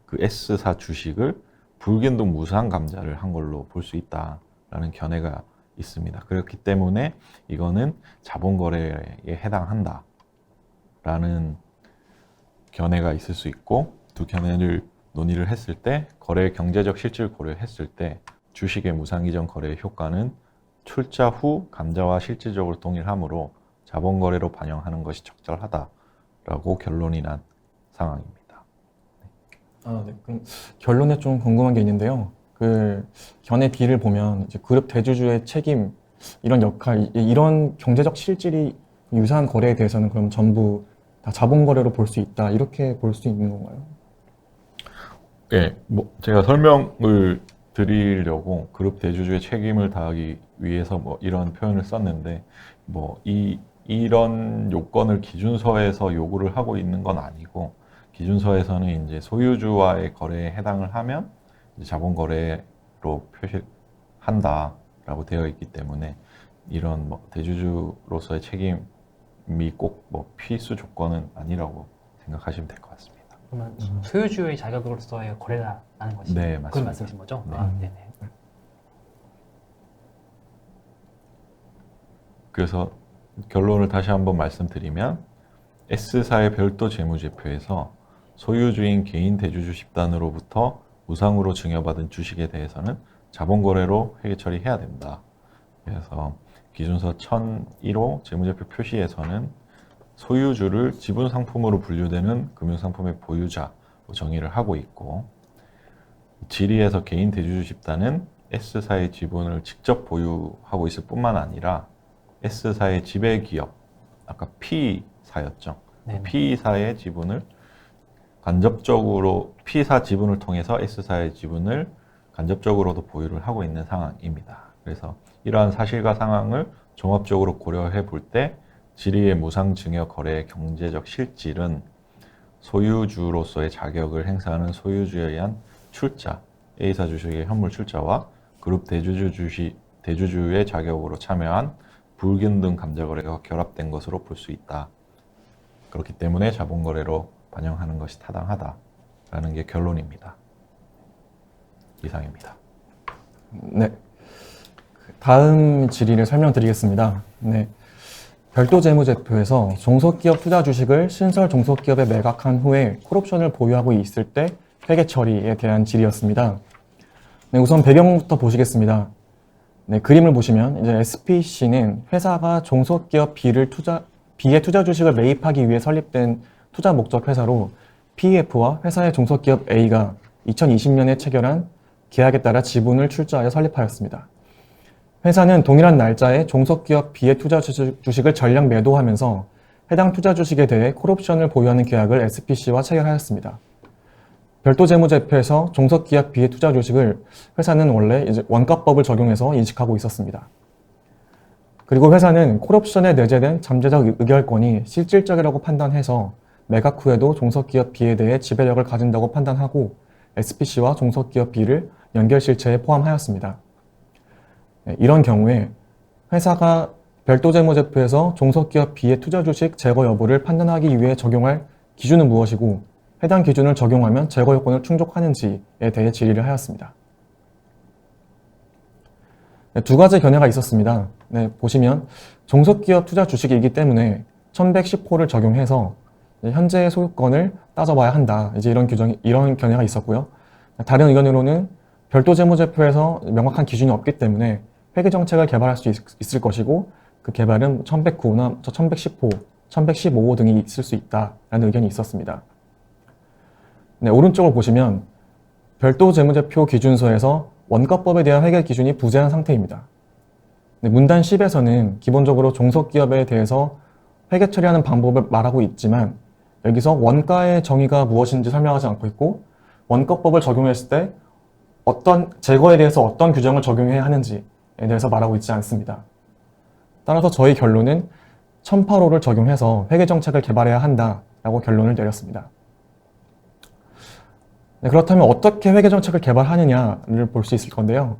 그 S사 주식을 불균등 무상 감자를 한 걸로 볼 수 있다라는 견해가 있습니다. 그렇기 때문에 이거는 자본거래에 해당한다라는 견해가 있을 수 있고, 두 견해를 논의를 했을 때 거래의 경제적 실질을 고려했을 때 주식의 무상 이전 거래의 효과는 출자 후 감자와 실질적으로 동일하므로 자본거래로 반영하는 것이 적절하다라고 결론이 난 상황입니다. 네. 그럼 결론에 좀 궁금한 게 있는데요. 그 견해 B를 보면 이제 그룹 대주주의 책임, 이런 역할, 이런 경제적 실질이 유사한 거래에 대해서는 그럼 전부 다 자본거래로 볼 수 있다, 이렇게 볼 수 있는 건가요? 네, 제가 설명을 드리려고 그룹 대주주의 책임을 다하기 위해서 이런 표현을 썼는데, 이런 요건을 기준서에서 요구를 하고 있는 건 아니고, 기준서에서는 이제 소유주와의 거래에 해당을 하면 이제 자본거래로 표시한다라고 되어 있기 때문에 이런 대주주로서의 책임이 꼭 필수 조건은 아니라고 생각하시면 될 것 같습니다. 그러면 소유주의 자격으로서의 거래라는 것이 네, 그런 맞습니다. 말씀이신 거죠? 네. 네네. 그래서 결론을 다시 한번 말씀드리면 S사의 별도 재무제표에서 소유주인 개인 대주주 집단으로부터 무상으로 증여받은 주식에 대해서는 자본거래로 회계 처리해야 된다. 그래서 기준서 1001호 재무제표 표시에서는 소유주를 지분상품으로 분류되는 금융상품의 보유자로 정의를 하고 있고, 질의에서 개인 대주주 집단은 S사의 지분을 직접 보유하고 있을 뿐만 아니라 S사의 지배기업, 아까 P사였죠. 네. P사의 지분을 간접적으로 P사 지분을 통해서 S사의 지분을 간접적으로도 보유를 하고 있는 상황입니다. 그래서 이러한 사실과 상황을 종합적으로 고려해 볼 때 질의의 무상증여 거래의 경제적 실질은 소유주로서의 자격을 행사하는 소유주에 의한 출자, A사 주식의 현물 출자와 그룹 대주주의 자격으로 참여한 불균등 감자거래가 결합된 것으로 볼 수 있다. 그렇기 때문에 자본거래로 반영하는 것이 타당하다라는 게 결론입니다. 이상입니다. 네. 다음 질의를 설명드리겠습니다. 네. 별도 재무제표에서 종속기업 투자 주식을 신설 종속기업에 매각한 후에 콜옵션을 보유하고 있을 때 회계 처리에 대한 질의였습니다. 네, 우선 배경부터 보시겠습니다. 네, 그림을 보시면 이제 SPC는 회사가 종속기업 B의 투자 주식을 매입하기 위해 설립된 투자 목적 회사로 PEF와 회사의 종속기업 A가 2020년에 체결한 계약에 따라 지분을 출자하여 설립하였습니다. 회사는 동일한 날짜에 종속기업 B의 투자 주식을 전량 매도하면서 해당 투자 주식에 대해 콜옵션을 보유하는 계약을 SPC와 체결하였습니다. 별도 재무제표에서 종속기업 B의 투자 주식을 회사는 원래 이제 원가법을 적용해서 인식하고 있었습니다. 그리고 회사는 콜옵션에 내재된 잠재적 의결권이 실질적이라고 판단해서 매각 후에도 종속기업 B에 대해 지배력을 가진다고 판단하고 SPC와 종속기업 B를 연결실체에 포함하였습니다. 이런 경우에 회사가 별도 재무제표에서 종속기업 B의 투자 주식 제거 여부를 판단하기 위해 적용할 기준은 무엇이고 해당 기준을 적용하면 제거 요건을 충족하는지에 대해 질의를 하였습니다. 두 가지 견해가 있었습니다. 네, 보시면 종속기업 투자 주식이기 때문에 1110호를 적용해서 현재의 소유권을 따져봐야 한다. 이제 이런 견해가 있었고요. 다른 의견으로는 별도 재무제표에서 명확한 기준이 없기 때문에 회계 정책을 개발할 수 있을 것이고 그 개발은 1109호나 1110호, 1115호 등이 있을 수 있다라는 의견이 있었습니다. 네, 오른쪽을 보시면 별도 재무제표 기준서에서 원가법에 대한 회계 기준이 부재한 상태입니다. 네, 문단 10에서는 기본적으로 종속기업에 대해서 회계 처리하는 방법을 말하고 있지만 여기서 원가의 정의가 무엇인지 설명하지 않고 있고 원가법을 적용했을 때 어떤 제거에 대해서 어떤 규정을 적용해야 하는지에 대해서 말하고 있지 않습니다. 따라서 저희 결론은 1008호를 적용해서 회계 정책을 개발해야 한다라고 결론을 내렸습니다. 네, 그렇다면 어떻게 회계 정책을 개발하느냐를 볼 수 있을 건데요.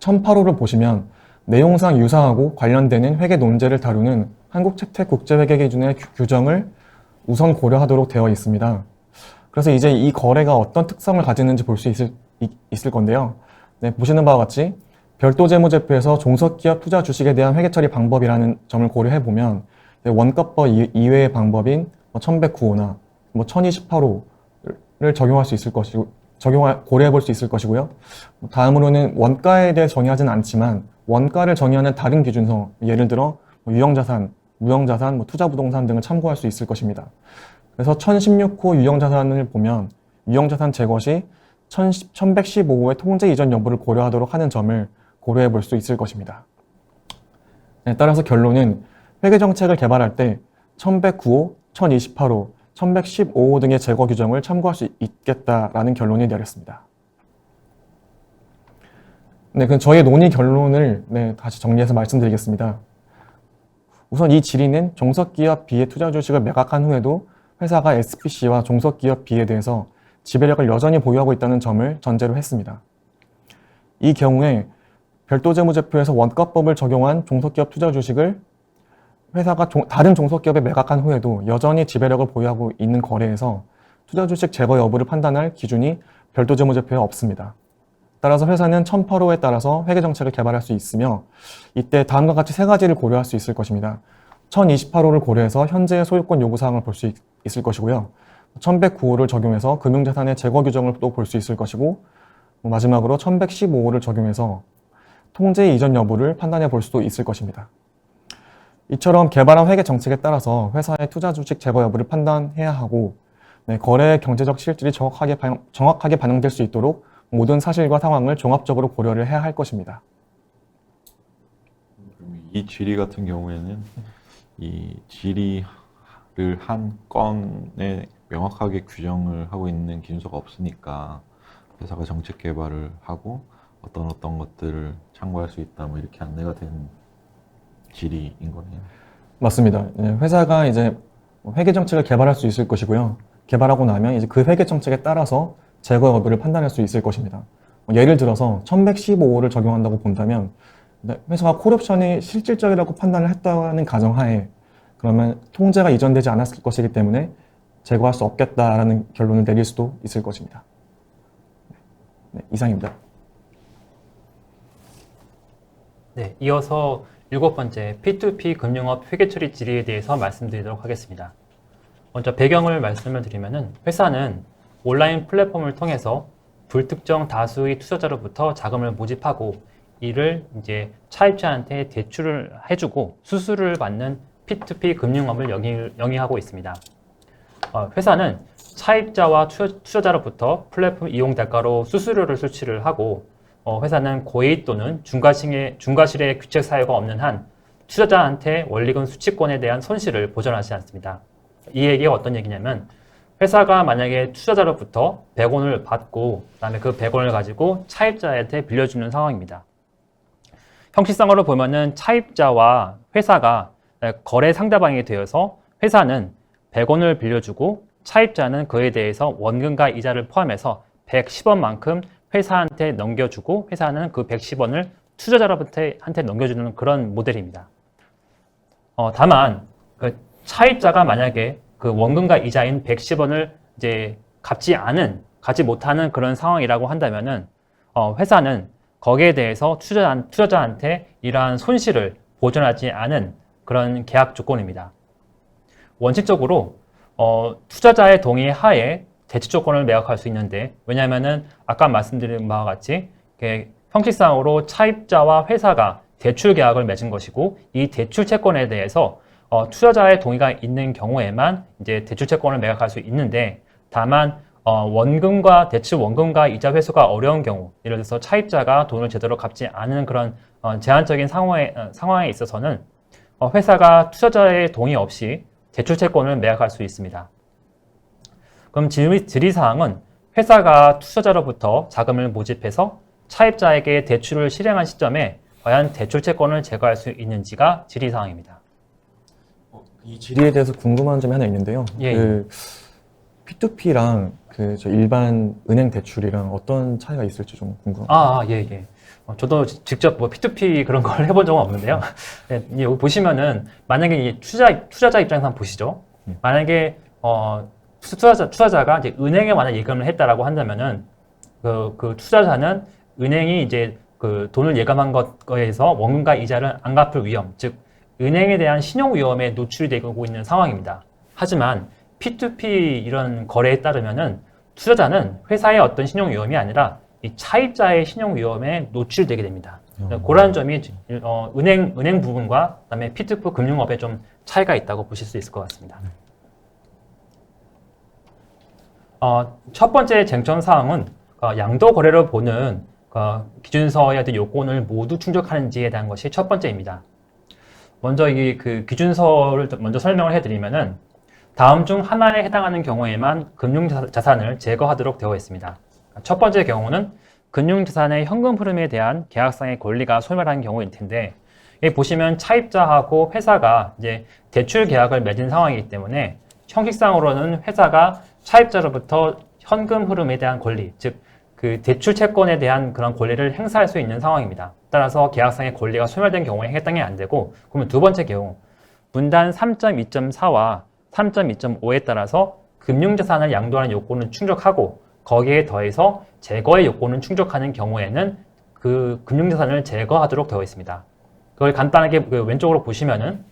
1008호를 보시면 내용상 유사하고 관련되는 회계 논제를 다루는 한국채택국제회계기준의 규정을 우선 고려하도록 되어 있습니다. 그래서 이제 이 거래가 어떤 특성을 가지는지 볼 수 있을 건데요. 네, 보시는 바와 같이 별도 재무제표에서 종속기업 투자 주식에 대한 회계 처리 방법이라는 점을 고려해 보면 원가법 이외의 방법인 1109호나 1028호를 적용할 수 있을 것이고 고려해 볼 수 있을 것이고요. 다음으로는 원가에 대해 정의하지는 않지만 원가를 정의하는 다른 기준서, 예를 들어 유형자산, 무형자산, 투자부동산 등을 참고할 수 있을 것입니다. 그래서 1016호 유형자산을 보면 유형자산 제거 시 1115호의 통제 이전 여부를 고려하도록 하는 점을 고려해 볼 수 있을 것입니다. 네, 따라서 결론은 회계정책을 개발할 때 1109호, 1028호, 1115호 등의 제거 규정을 참고할 수 있겠다라는 결론이 내렸습니다. 네, 그럼 저의 논의 결론을 다시 정리해서 말씀드리겠습니다. 우선 이 질의는 종속기업 B의 투자 주식을 매각한 후에도 회사가 SPC와 종속기업 B에 대해서 지배력을 여전히 보유하고 있다는 점을 전제로 했습니다. 이 경우에 별도 재무제표에서 원가법을 적용한 종속기업 투자 주식을 회사가 다른 종속기업에 매각한 후에도 여전히 지배력을 보유하고 있는 거래에서 투자 주식 제거 여부를 판단할 기준이 별도 재무제표에 없습니다. 따라서 회사는 1008호에 따라서 회계 정책을 개발할 수 있으며 이때 다음과 같이 세 가지를 고려할 수 있을 것입니다. 1028호를 고려해서 현재의 소유권 요구 사항을 볼 수 있을 것이고요. 1109호를 적용해서 금융자산의 제거 규정을 또 볼 수 있을 것이고 마지막으로 1115호를 적용해서 통제 이전 여부를 판단해 볼 수도 있을 것입니다. 이처럼 개발한 회계 정책에 따라서 회사의 투자 주식 제거 여부를 판단해야 하고 거래의 경제적 실질이 정확하게 반영될 수 있도록 모든 사실과 상황을 종합적으로 고려를 해야 할 것입니다. 이 질의 같은 경우에는 이 질의를 한 건에 명확하게 규정을 하고 있는 기준서가 없으니까 회사가 정책 개발을 하고 어떤 것들을 참고할 수 있다 뭐 이렇게 안내가 된 질의인 거네요. 맞습니다. 회사가 이제 회계 정책을 개발할 수 있을 것이고요. 개발하고 나면 이제 그 회계 정책에 따라서 제거 여부를 판단할 수 있을 것입니다. 예를 들어서 1115호를 적용한다고 본다면 회사가 콜옵션이 실질적이라고 판단을 했다는 가정하에 그러면 통제가 이전되지 않았을 것이기 때문에 제거할 수 없겠다라는 결론을 내릴 수도 있을 것입니다. 네, 이상입니다. 네, 이어서 7번째 P2P 금융업 회계처리 질의에 대해서 말씀드리도록 하겠습니다. 먼저 배경을 말씀을 드리면은 회사는 온라인 플랫폼을 통해서 불특정 다수의 투자자로부터 자금을 모집하고 이를 이제 차입자한테 대출을 해주고 수수료를 받는 P2P 금융업을 영위하고 있습니다. 회사는 차입자와 투자자로부터 플랫폼 이용 대가로 수수료를 수취를 하고 회사는 고액 또는 중과실의 규책 사유가 없는 한 투자자한테 원리금 수취권에 대한 손실을 보전하지 않습니다. 이 얘기가 어떤 얘기냐면 회사가 만약에 투자자로부터 100원을 받고 그다음에 그 100원을 가지고 차입자한테 빌려주는 상황입니다. 형식상으로 보면은 차입자와 회사가 거래 상대방이 되어서 회사는 100원을 빌려주고 차입자는 그에 대해서 원금과 이자를 포함해서 110원만큼 회사한테 넘겨주고 회사는 그 110원을 투자자한테 넘겨주는 그런 모델입니다. 다만 그 차입자가 만약에 그 원금과 이자인 110원을 이제 갚지 못하는 그런 상황이라고 한다면은 회사는 거기에 대해서 투자자한테 이러한 손실을 보전하지 않은 그런 계약 조건입니다. 원칙적으로 투자자의 동의 하에 대출 조건을 매각할 수 있는데 왜냐하면은 아까 말씀드린 바와 같이 형식상으로 차입자와 회사가 대출 계약을 맺은 것이고 이 대출 채권에 대해서 투자자의 동의가 있는 경우에만 이제 대출 채권을 매각할 수 있는데 다만 대출 원금과 이자 회수가 어려운 경우 예를 들어서 차입자가 돈을 제대로 갚지 않은 그런 제한적인 상황에 있어서는 회사가 투자자의 동의 없이 대출 채권을 매각할 수 있습니다. 그럼 질의사항은 회사가 투자자로부터 자금을 모집해서 차입자에게 대출을 실행한 시점에 과연 대출 채권을 제거할 수 있는지가 질의사항입니다. 이 질의에 대해서 궁금한 점이 하나 있는데요. 예. P2P랑 저 일반 은행 대출이랑 어떤 차이가 있을지 좀 궁금합니다. 예. 저도 직접 P2P 그런 걸 해본 적은 없는데요. 네, 여기 보시면은 만약에 이 투자자 입장에서 한번 보시죠. 만약에 투자자가 이제 은행에 만약 예금을 했다라고 한다면은 그 투자자는 은행이 이제 그 돈을 예금한 거에서 원금과 이자를 안 갚을 위험, 즉 은행에 대한 신용 위험에 노출이 되고 있는 상황입니다. 하지만 P2P 이런 거래에 따르면은 투자자는 회사의 어떤 신용 위험이 아니라 이 차입자의 신용 위험에 노출되게 됩니다. 그런 점이 은행 부분과 그다음에 P2P 금융업에 좀 차이가 있다고 보실 수 있을 것 같습니다. 첫 번째 쟁점 사항은 양도 거래를 보는 기준서의 어떤 요건을 모두 충족하는지에 대한 것이 첫 번째입니다. 먼저 이 기준서를 먼저 설명을 해드리면은 다음 중 하나에 해당하는 경우에만 금융자산을 제거하도록 되어 있습니다. 첫 번째 경우는 금융자산의 현금 흐름에 대한 계약상의 권리가 소멸한 경우일 텐데 여기 보시면 차입자하고 회사가 이제 대출 계약을 맺은 상황이기 때문에 형식상으로는 회사가 차입자로부터 현금 흐름에 대한 권리, 즉 그 대출 채권에 대한 그런 권리를 행사할 수 있는 상황입니다. 따라서 계약상의 권리가 소멸된 경우에 해당이 안 되고 그러면 두 번째 경우 문단 3.2.4와 3.2.5에 따라서 금융자산을 양도하는 요건을 충족하고 거기에 더해서 제거의 요건을 충족하는 경우에는 그 금융자산을 제거하도록 되어 있습니다. 그걸 간단하게 그 왼쪽으로 보시면은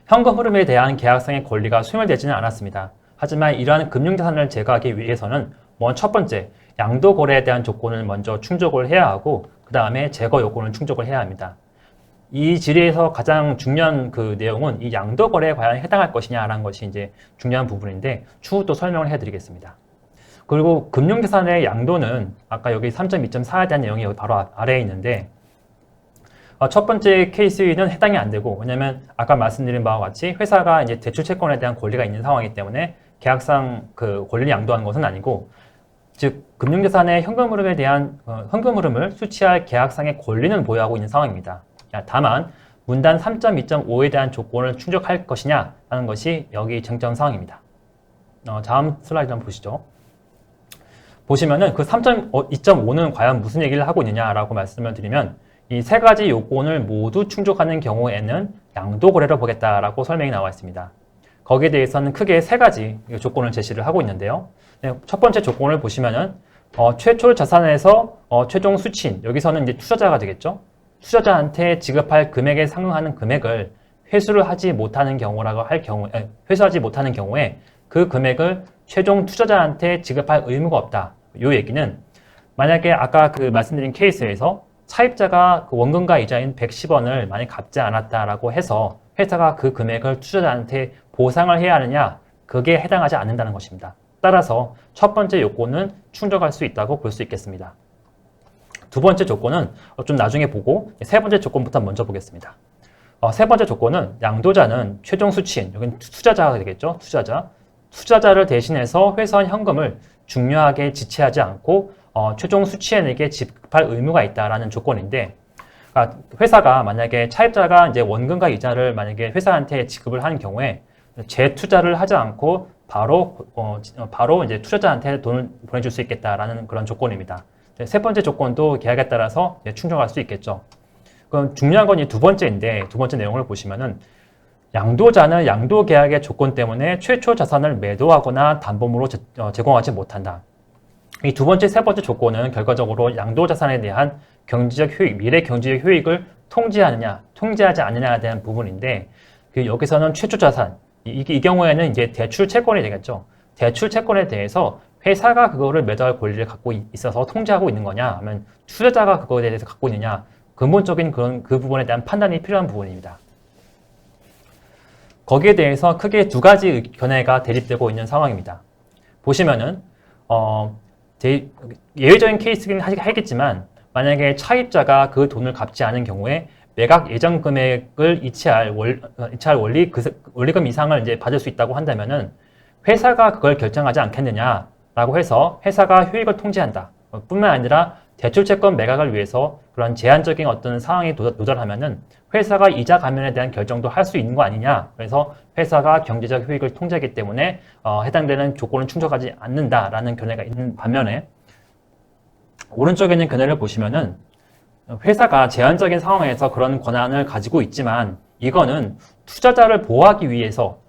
현금 흐름에 대한 계약상의 권리가 소멸되지는 않았습니다. 하지만 이러한 금융자산을 제거하기 위해서는 첫 번째, 양도 거래에 대한 조건을 먼저 충족을 해야 하고 그 다음에 제거 요건을 충족을 해야 합니다. 이 질의에서 가장 중요한 그 내용은 이 양도 거래에 과연 해당할 것이냐라는 것이 이제 중요한 부분인데 추후 또 설명을 해드리겠습니다. 그리고 금융자산의 양도는 아까 여기 3.2.4에 대한 내용이 여기 바로 아래에 있는데 첫 번째 케이스는 해당이 안 되고 왜냐면 아까 말씀드린 바와 같이 회사가 이제 대출 채권에 대한 권리가 있는 상황이기 때문에 계약상 그 권리를 양도하는 것은 아니고 즉 금융자산의 현금 흐름에 대한 현금 흐름을 수취할 계약상의 권리는 보유하고 있는 상황입니다. 다만 문단 3.2.5에 대한 조건을 충족할 것이냐라는 것이 여기 쟁점 사항입니다. 다음 슬라이드 한번 보시죠. 보시면은 그 3.2.5는 과연 무슨 얘기를 하고 있느냐라고 말씀을 드리면 이 세 가지 요건을 모두 충족하는 경우에는 양도 거래를 보겠다라고 설명이 나와 있습니다. 거기에 대해서는 크게 세 가지 조건을 제시를 하고 있는데요. 첫 번째 조건을 보시면은 최초 자산에서 최종 수취인 여기서는 이제 투자자가 되겠죠. 투자자한테 지급할 금액에 상응하는 금액을 회수를 하지 못하는 경우라고 할 경우, 회수하지 못하는 경우에 그 금액을 최종 투자자한테 지급할 의무가 없다. 이 얘기는 만약에 아까 그 말씀드린 케이스에서 차입자가 그 원금과 이자인 110원을 만약 갚지 않았다라고 해서 회사가 그 금액을 투자자한테 보상을 해야 하느냐, 그게 해당하지 않는다는 것입니다. 따라서 첫 번째 요건은 충족할 수 있다고 볼 수 있겠습니다. 두 번째 조건은 좀 나중에 보고 세 번째 조건부터 먼저 보겠습니다. 세 번째 조건은 양도자는 최종 수취인, 여기는 투자자가 되겠죠. 투자자를 대신해서 회사원 현금을 중요하게 지체하지 않고 최종 수취인에게 지급할 의무가 있다라는 조건인데, 그러니까 회사가 만약에 차입자가 이제 원금과 이자를 만약에 회사한테 지급을 하는 경우에 재투자를 하지 않고 바로 이제 투자자한테 돈을 보내줄 수 있겠다라는 그런 조건입니다. 세 번째 조건도 계약에 따라서 충족할 수 있겠죠. 그럼 중요한 건 이 두 번째인데, 두 번째 내용을 보시면은 양도자는 양도 계약의 조건 때문에 최초 자산을 매도하거나 담보물로 제공하지 못한다. 이 두 번째, 세 번째 조건은 결과적으로 양도 자산에 대한 경제적 효익, 미래 경제적 효익을 통제하느냐, 통제하지 않느냐에 대한 부분인데, 여기서는 최초 자산, 이 경우에는 이제 대출 채권이 되겠죠. 대출 채권에 대해서 회사가 그거를 매도할 권리를 갖고 있어서 통제하고 있는 거냐, 아니면 투자자가 그거에 대해서 갖고 있느냐, 근본적인 그 부분에 대한 판단이 필요한 부분입니다. 거기에 대해서 크게 두 가지 견해가 대립되고 있는 상황입니다. 보시면은 예외적인 케이스긴 하겠지만 만약에 차입자가 그 돈을 갚지 않은 경우에 매각 예정 금액을 이체할 원리금 이상을 이제 받을 수 있다고 한다면은 회사가 그걸 결정하지 않겠느냐라고 해서 회사가 효익을 통제한다. 뿐만 아니라 대출 채권 매각을 위해서 그런 제한적인 어떤 상황이 도달하면은 회사가 이자 감면에 대한 결정도 할 수 있는 거 아니냐. 그래서 회사가 경제적 효익을 통제하기 때문에 해당되는 조건을 충족하지 않는다라는 견해가 있는 반면에 오른쪽에 있는 견해를 보시면은 회사가 제한적인 상황에서 그런 권한을 가지고 있지만 이거는 투자자를 보호하기 위해서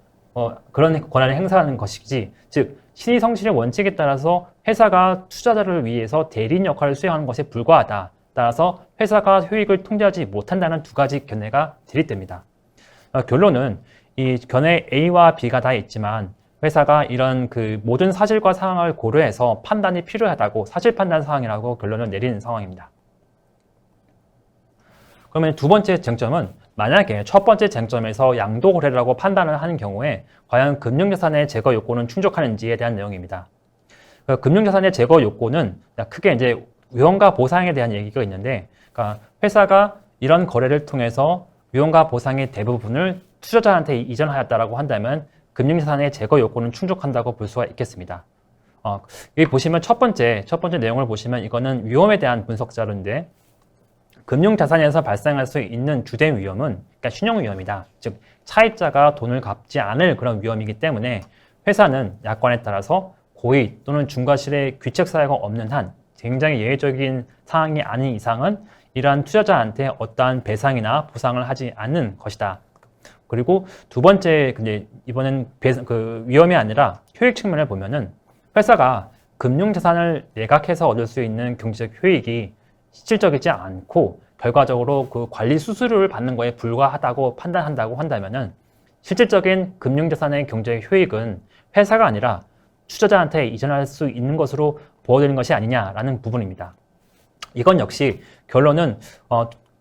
그런 권한을 행사하는 것이지, 즉 신의성실의 원칙에 따라서 회사가 투자자를 위해서 대리인 역할을 수행하는 것에 불과하다. 따라서 회사가 효익을 통제하지 못한다는 두 가지 견해가 대립됩니다. 결론은 이 견해 A와 B가 다 있지만 회사가 이런 그 모든 사실과 상황을 고려해서 판단이 필요하다고 사실 판단 사항이라고 결론을 내리는 상황입니다. 그러면 두 번째 쟁점은 만약에 첫 번째 쟁점에서 양도 거래라고 판단을 하는 경우에 과연 금융자산의 제거 요건은 충족하는지에 대한 내용입니다. 금융자산의 제거 요건은 크게 이제 위험과 보상에 대한 얘기가 있는데, 그러니까 회사가 이런 거래를 통해서 위험과 보상의 대부분을 투자자한테 이전하였다라고 한다면 금융자산의 제거 요건은 충족한다고 볼 수가 있겠습니다. 여기 보시면 첫 번째 내용을 보시면 이거는 위험에 대한 분석 자료인데, 금융자산에서 발생할 수 있는 주된 위험은 그러니까 신용 위험이다. 즉 차입자가 돈을 갚지 않을 그런 위험이기 때문에 회사는 약관에 따라서 고의 또는 중과실의 귀책 사유가 없는 한 굉장히 예외적인 상황이 아닌 이상은 이러한 투자자한테 어떠한 배상이나 보상을 하지 않는 것이다. 그리고 두 번째, 근데 이번엔 그 위험이 아니라 효익 측면을 보면은 회사가 금융자산을 매각해서 얻을 수 있는 경제적 효익이 실질적이지 않고 결과적으로 그 관리 수수료를 받는 거에 불과하다고 판단한다고 한다면은 실질적인 금융자산의 경제적 효익은 회사가 아니라 투자자한테 이전할 수 있는 것으로 보여지는 것이 아니냐라는 부분입니다. 이건 역시 결론은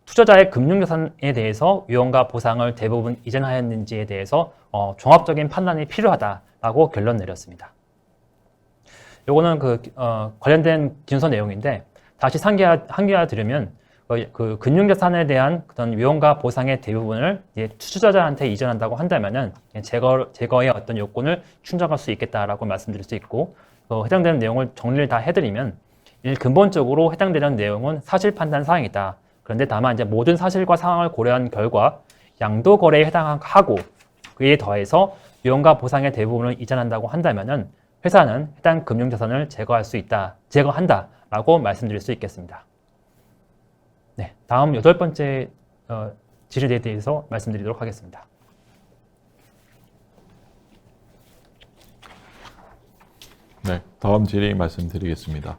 투자자의 금융자산에 대해서 위험과 보상을 대부분 이전하였는지에 대해서 종합적인 판단이 필요하다라고 결론 내렸습니다. 요거는 관련된 기준서 내용인데 다시 한기화 드리면 그 금융자산에 대한 그런 위험과 보상의 대부분을 이제 투자자한테 이전한다고 한다면은 제거의 어떤 요건을 충족할 수 있겠다라고 말씀드릴 수 있고 해당되는 내용을 정리를 다 해드리면 근본적으로 해당되는 내용은 사실 판단 사항이다. 그런데 다만 이제 모든 사실과 상황을 고려한 결과 양도 거래에 해당하고 그에 더해서 위험과 보상의 대부분을 이전한다고 한다면은 회사는 해당 금융자산을 제거한다라고 말씀드릴 수 있겠습니다. 네, 다음 8번째 질의에 대해서 말씀드리도록 하겠습니다. 네, 다음 질의 말씀드리겠습니다.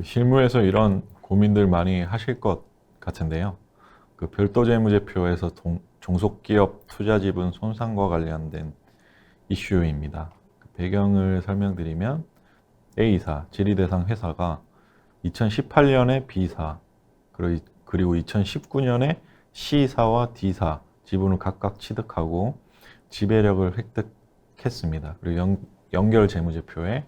실무에서 이런 고민들 많이 하실 것 같은데요. 별도 재무제표에서 종속기업 투자지분 손상과 관련된 이슈입니다. 배경을 설명드리면 A사, 질의대상 회사가 2018년에 B사, 그리고 2019년에 C사와 D사 지분을 각각 취득하고 지배력을 획득했습니다. 그리고 연결 재무제표에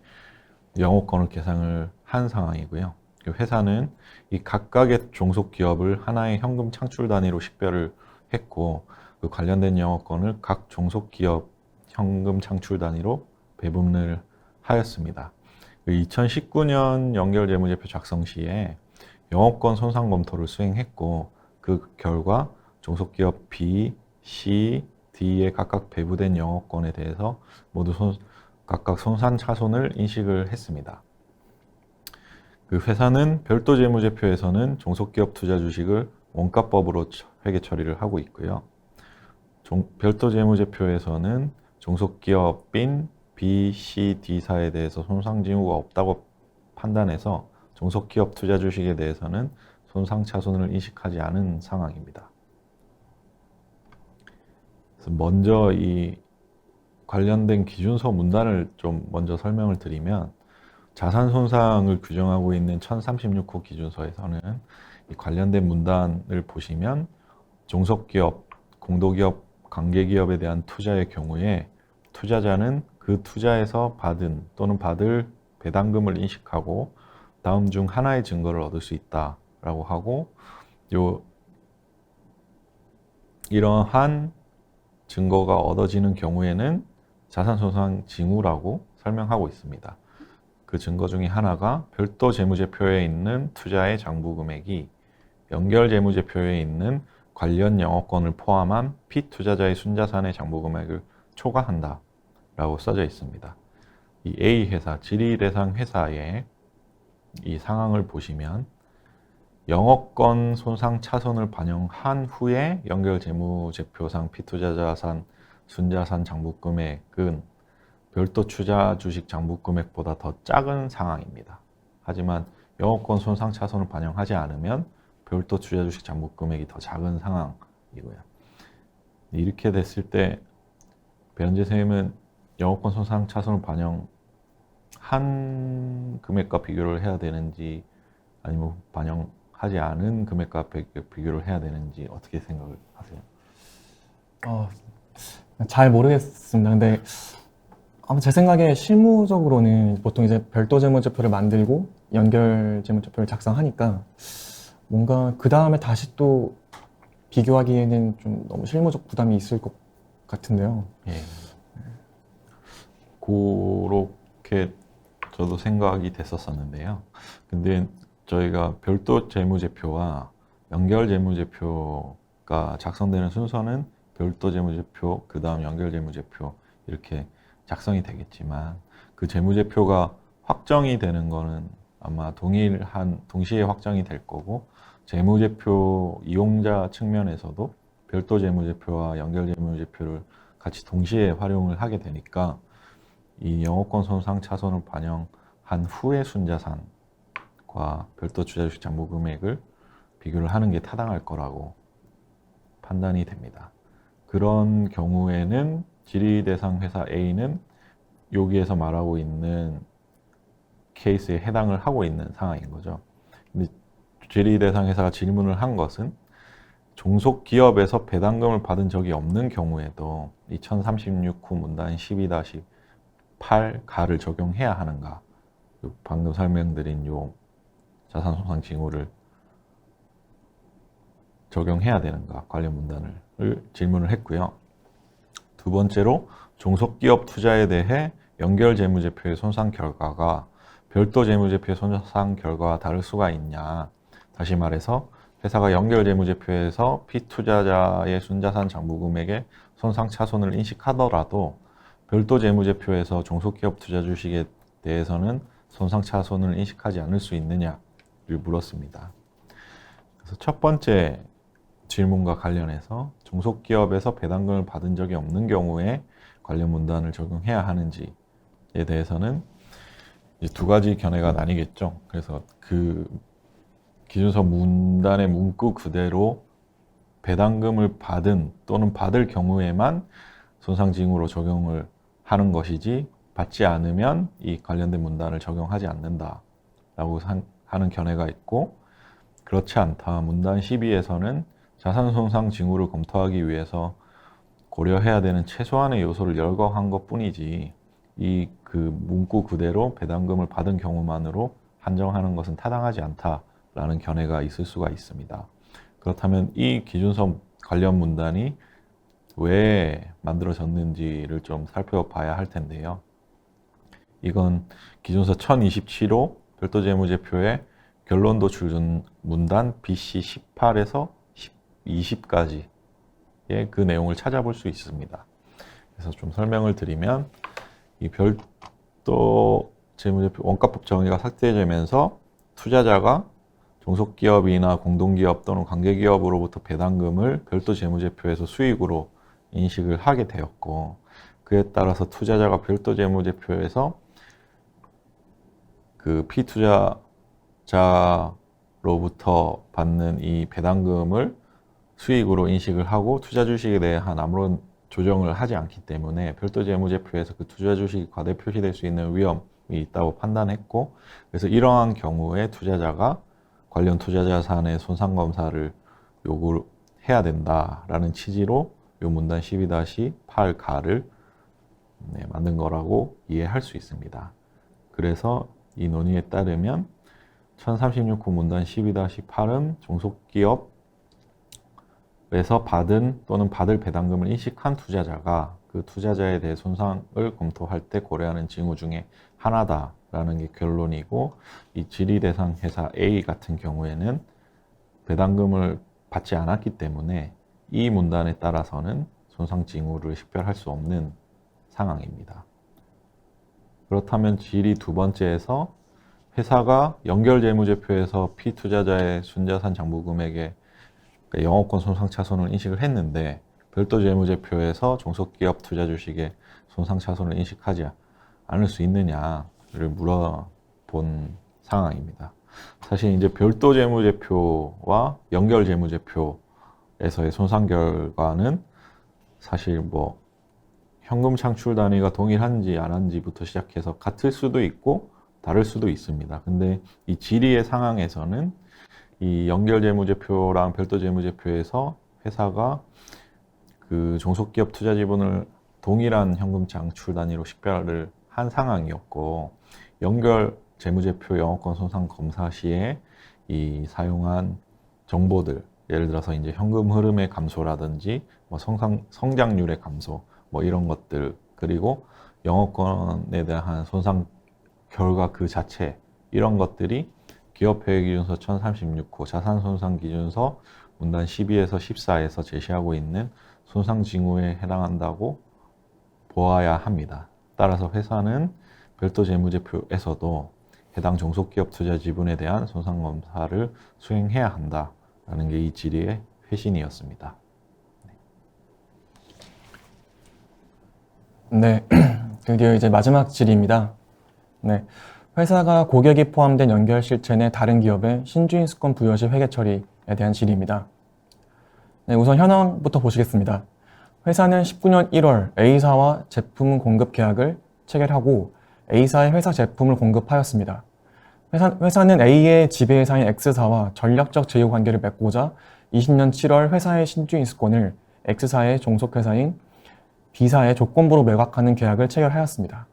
영업권을 계상을 한 상황이고요. 회사는 이 각각의 종속기업을 하나의 현금 창출 단위로 식별을 했고 그 관련된 영업권을 각 종속기업 현금 창출 단위로 배분을 하였습니다. 2019년 연결재무제표 작성 시에 영업권 손상 검토를 수행했고 그 결과 종속기업 B, C, D에 각각 배부된 영업권에 대해서 모두 각각 손상차손을 인식을 했습니다. 회사는 별도 재무제표에서는 종속기업 투자 주식을 원가법으로 회계 처리를 하고 있고요. 별도 재무제표에서는 종속기업인 B, C, D사에 대해서 손상 징후가 없다고 판단해서 종속기업 투자 주식에 대해서는 손상차손을 인식하지 않은 상황입니다. 그래서 먼저 이 관련된 기준서 문단을 좀 먼저 설명을 드리면 자산 손상을 규정하고 있는 1036호 기준서에서는 이 관련된 문단을 보시면 종속기업, 공도기업, 관계기업에 대한 투자의 경우에 투자자는 그 투자에서 받은 또는 받을 배당금을 인식하고 다음 중 하나의 증거를 얻을 수 있다라고 하고 이러한 증거가 얻어지는 경우에는 자산손상 징후라고 설명하고 있습니다. 그 증거 중에 하나가 별도 재무제표에 있는 투자의 장부 금액이 연결 재무제표에 있는 관련 영업권을 포함한 피투자자의 순자산의 장부 금액을 초과한다 라고 써져 있습니다. 이 A 회사, 질의 대상 회사의 이 상황을 보시면 영업권 손상 차손을 반영한 후에 연결 재무제표상 피투자자산 순자산 장부 금액은 별도 투자 주식 장부 금액보다 더 작은 상황입니다. 하지만 영업권 손상 차손을 반영하지 않으면 별도 투자 주식 장부 금액이 더 작은 상황이고요. 이렇게 됐을 때 배현재 선생님은 영업권 손상 차손을 반영한 금액과 비교를 해야 되는지 아니면 반영하지 않은 금액과 비교를 해야 되는지 어떻게 생각을 하세요? 잘 모르겠습니다. 근데 아마 제 생각에 실무적으로는 보통 이제 별도 재무제표를 만들고 연결 재무제표를 작성하니까 뭔가 그 다음에 다시 또 비교하기에는 좀 너무 실무적 부담이 있을 것 같은데요. 예. 그렇게 저도 생각이 됐었었는데요. 근데 저희가 별도 재무제표와 연결 재무제표가 작성되는 순서는 별도 재무제표, 그 다음 연결 재무제표 이렇게 작성이 되겠지만 그 재무제표가 확정이 되는 거는 아마 동시에 확정이 될 거고 재무제표 이용자 측면에서도 별도 재무제표와 연결 재무제표를 같이 동시에 활용을 하게 되니까 이 영업권 손상 차손을 반영한 한 후의 순자산과 별도 투자주식 장부 금액을 비교를 하는 게 타당할 거라고 판단이 됩니다. 그런 경우에는 질의 대상 회사 A는 여기에서 말하고 있는 케이스에 해당을 하고 있는 상황인 거죠. 근데 질의 대상 회사가 질문을 한 것은 종속 기업에서 배당금을 받은 적이 없는 경우에도 2036후 문단 12-8 가를 적용해야 하는가? 방금 설명드린 요 자산 손상 징후를 적용해야 되는가? 관련 문단을 질문을 했고요. 두 번째로 종속기업 투자에 대해 연결재무제표의 손상 결과가 별도 재무제표의 손상 결과와 다를 수가 있냐? 다시 말해서 회사가 연결재무제표에서 피투자자의 순자산 장부금액의 손상 차손을 인식하더라도 별도 재무제표에서 종속기업 투자 주식에 대해서는 손상 차손을 인식하지 않을 수 있느냐를 물었습니다. 그래서 첫 번째 질문과 관련해서 종속기업에서 배당금을 받은 적이 없는 경우에 관련 문단을 적용해야 하는지에 대해서는 이제 두 가지 견해가 나뉘겠죠. 그래서 그 기준서 문단의 문구 그대로 배당금을 받은 또는 받을 경우에만 손상징후로 적용을 하는 것이지 받지 않으면 이 관련된 문단을 적용하지 않는다라고 하는 견해가 있고, 그렇지 않다. 문단 12에서는 자산 손상 징후를 검토하기 위해서 고려해야 되는 최소한의 요소를 열거한 것뿐이지 이 그 문구 그대로 배당금을 받은 경우만으로 한정하는 것은 타당하지 않다라는 견해가 있을 수가 있습니다. 그렇다면 이 기준서 관련 문단이 왜 만들어졌는지를 좀 살펴봐야 할 텐데요. 이건 기준서 1027호 별도재무제표의 결론 도출 문단 BC 18에서 20까지의 그 내용을 찾아볼 수 있습니다. 그래서 좀 설명을 드리면 이 별도 재무제표 원가법 정의가 삭제되면서 투자자가 종속기업이나 공동기업 또는 관계기업으로부터 배당금을 별도 재무제표에서 수익으로 인식을 하게 되었고, 그에 따라서 투자자가 별도 재무제표에서 그 피투자자로부터 받는 이 배당금을 수익으로 인식을 하고 투자 주식에 대한 아무런 조정을 하지 않기 때문에 별도 재무제표에서 그 투자 주식이 과대 표시될 수 있는 위험이 있다고 판단했고, 그래서 이러한 경우에 투자자가 관련 투자 자산의 손상 검사를 요구해야 된다라는 취지로 요 문단 12-8가를 만든 거라고 이해할 수 있습니다. 그래서 이 논의에 따르면 1036호 문단 12-8은 종속기업에서 받은 또는 받을 배당금을 인식한 투자자가 그 투자자에 대해 손상을 검토할 때 고려하는 징후 중에 하나다라는 게 결론이고, 이 질의 대상 회사 A 같은 경우에는 배당금을 받지 않았기 때문에 이 문단에 따라서는 손상 징후를 식별할 수 없는 상황입니다. 그렇다면 질의 두 번째에서 회사가 연결재무제표에서 피투자자의 순자산 장부금액의 영업권 손상 차손을 인식을 했는데 별도 재무제표에서 종속기업 투자 주식의 손상 차손을 인식하지 않을 수 있느냐를 물어본 상황입니다. 사실 이제 별도 재무제표와 연결 재무제표에서의 손상 결과는 사실 뭐 현금 창출 단위가 동일한지 안 한지부터 시작해서 같을 수도 있고 다를 수도 있습니다. 근데 이 질의의 상황에서는 이 연결 재무제표랑 별도 재무제표에서 회사가 그 종속기업 투자 지분을 동일한 현금 창출 단위로 식별을 한 상황이었고, 연결 재무제표 영업권 손상 검사 시에 이 사용한 정보들, 예를 들어서 이제 현금 흐름의 감소라든지 뭐 성장률의 감소, 뭐 이런 것들, 그리고 영업권에 대한 손상 결과 그 자체, 이런 것들이 기업회계기준서 1036호 자산손상기준서 문단 12에서 14에서 제시하고 있는 손상징후에 해당한다고 보아야 합니다. 따라서 회사는 별도 재무제표에서도 해당 종속기업 투자 지분에 대한 손상검사를 수행해야 한다라는 게 이 질의의 회신이었습니다. 네, 드디어 이제 마지막 질의입니다. 네, 회사가 고객이 포함된 연결 실체 내 다른 기업의 신주인수권 부여 시 회계 처리에 대한 질의입니다. 네, 우선 현황부터 보시겠습니다. 회사는 19년 1월 A사와 제품 공급 계약을 체결하고 A사에 회사 제품을 공급하였습니다. 회사는 A의 지배회사인 X사와 전략적 제휴관계를 맺고자 20년 7월 회사의 신주인수권을 X사의 종속회사인 B사의 조건부로 매각하는 계약을 체결하였습니다.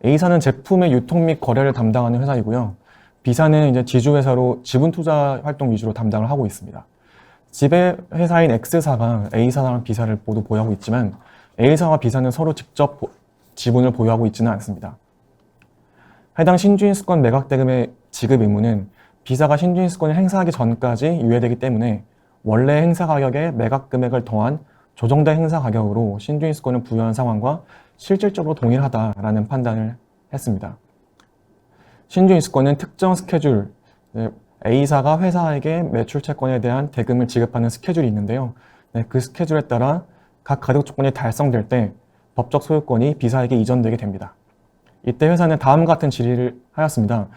A사는 제품의 유통 및 거래를 담당하는 회사이고요. B사는 이제 지주회사로 지분투자 활동 위주로 담당을 하고 있습니다. 지배회사인 X사가 A사랑 B사를 모두 보유하고 있지만 A사와 B사는 서로 직접 지분을 보유하고 있지는 않습니다. 해당 신주인수권 매각대금의 지급 의무는 B사가 신주인수권을 행사하기 전까지 유예되기 때문에 원래 행사 가격에 매각 금액을 더한 조정된 행사 가격으로 신주인수권을 부여한 상황과 실질적으로 동일하다라는 판단을 했습니다. 신주인수권은 특정 스케줄, A사가 회사에게 매출채권에 대한 대금을 지급하는 스케줄이 있는데요. 그 스케줄에 따라 각 가격 조건이 달성될 때 법적 소유권이 B사에게 이전되게 됩니다. 이때 회사는 다음과 같은 질의를 하였습니다.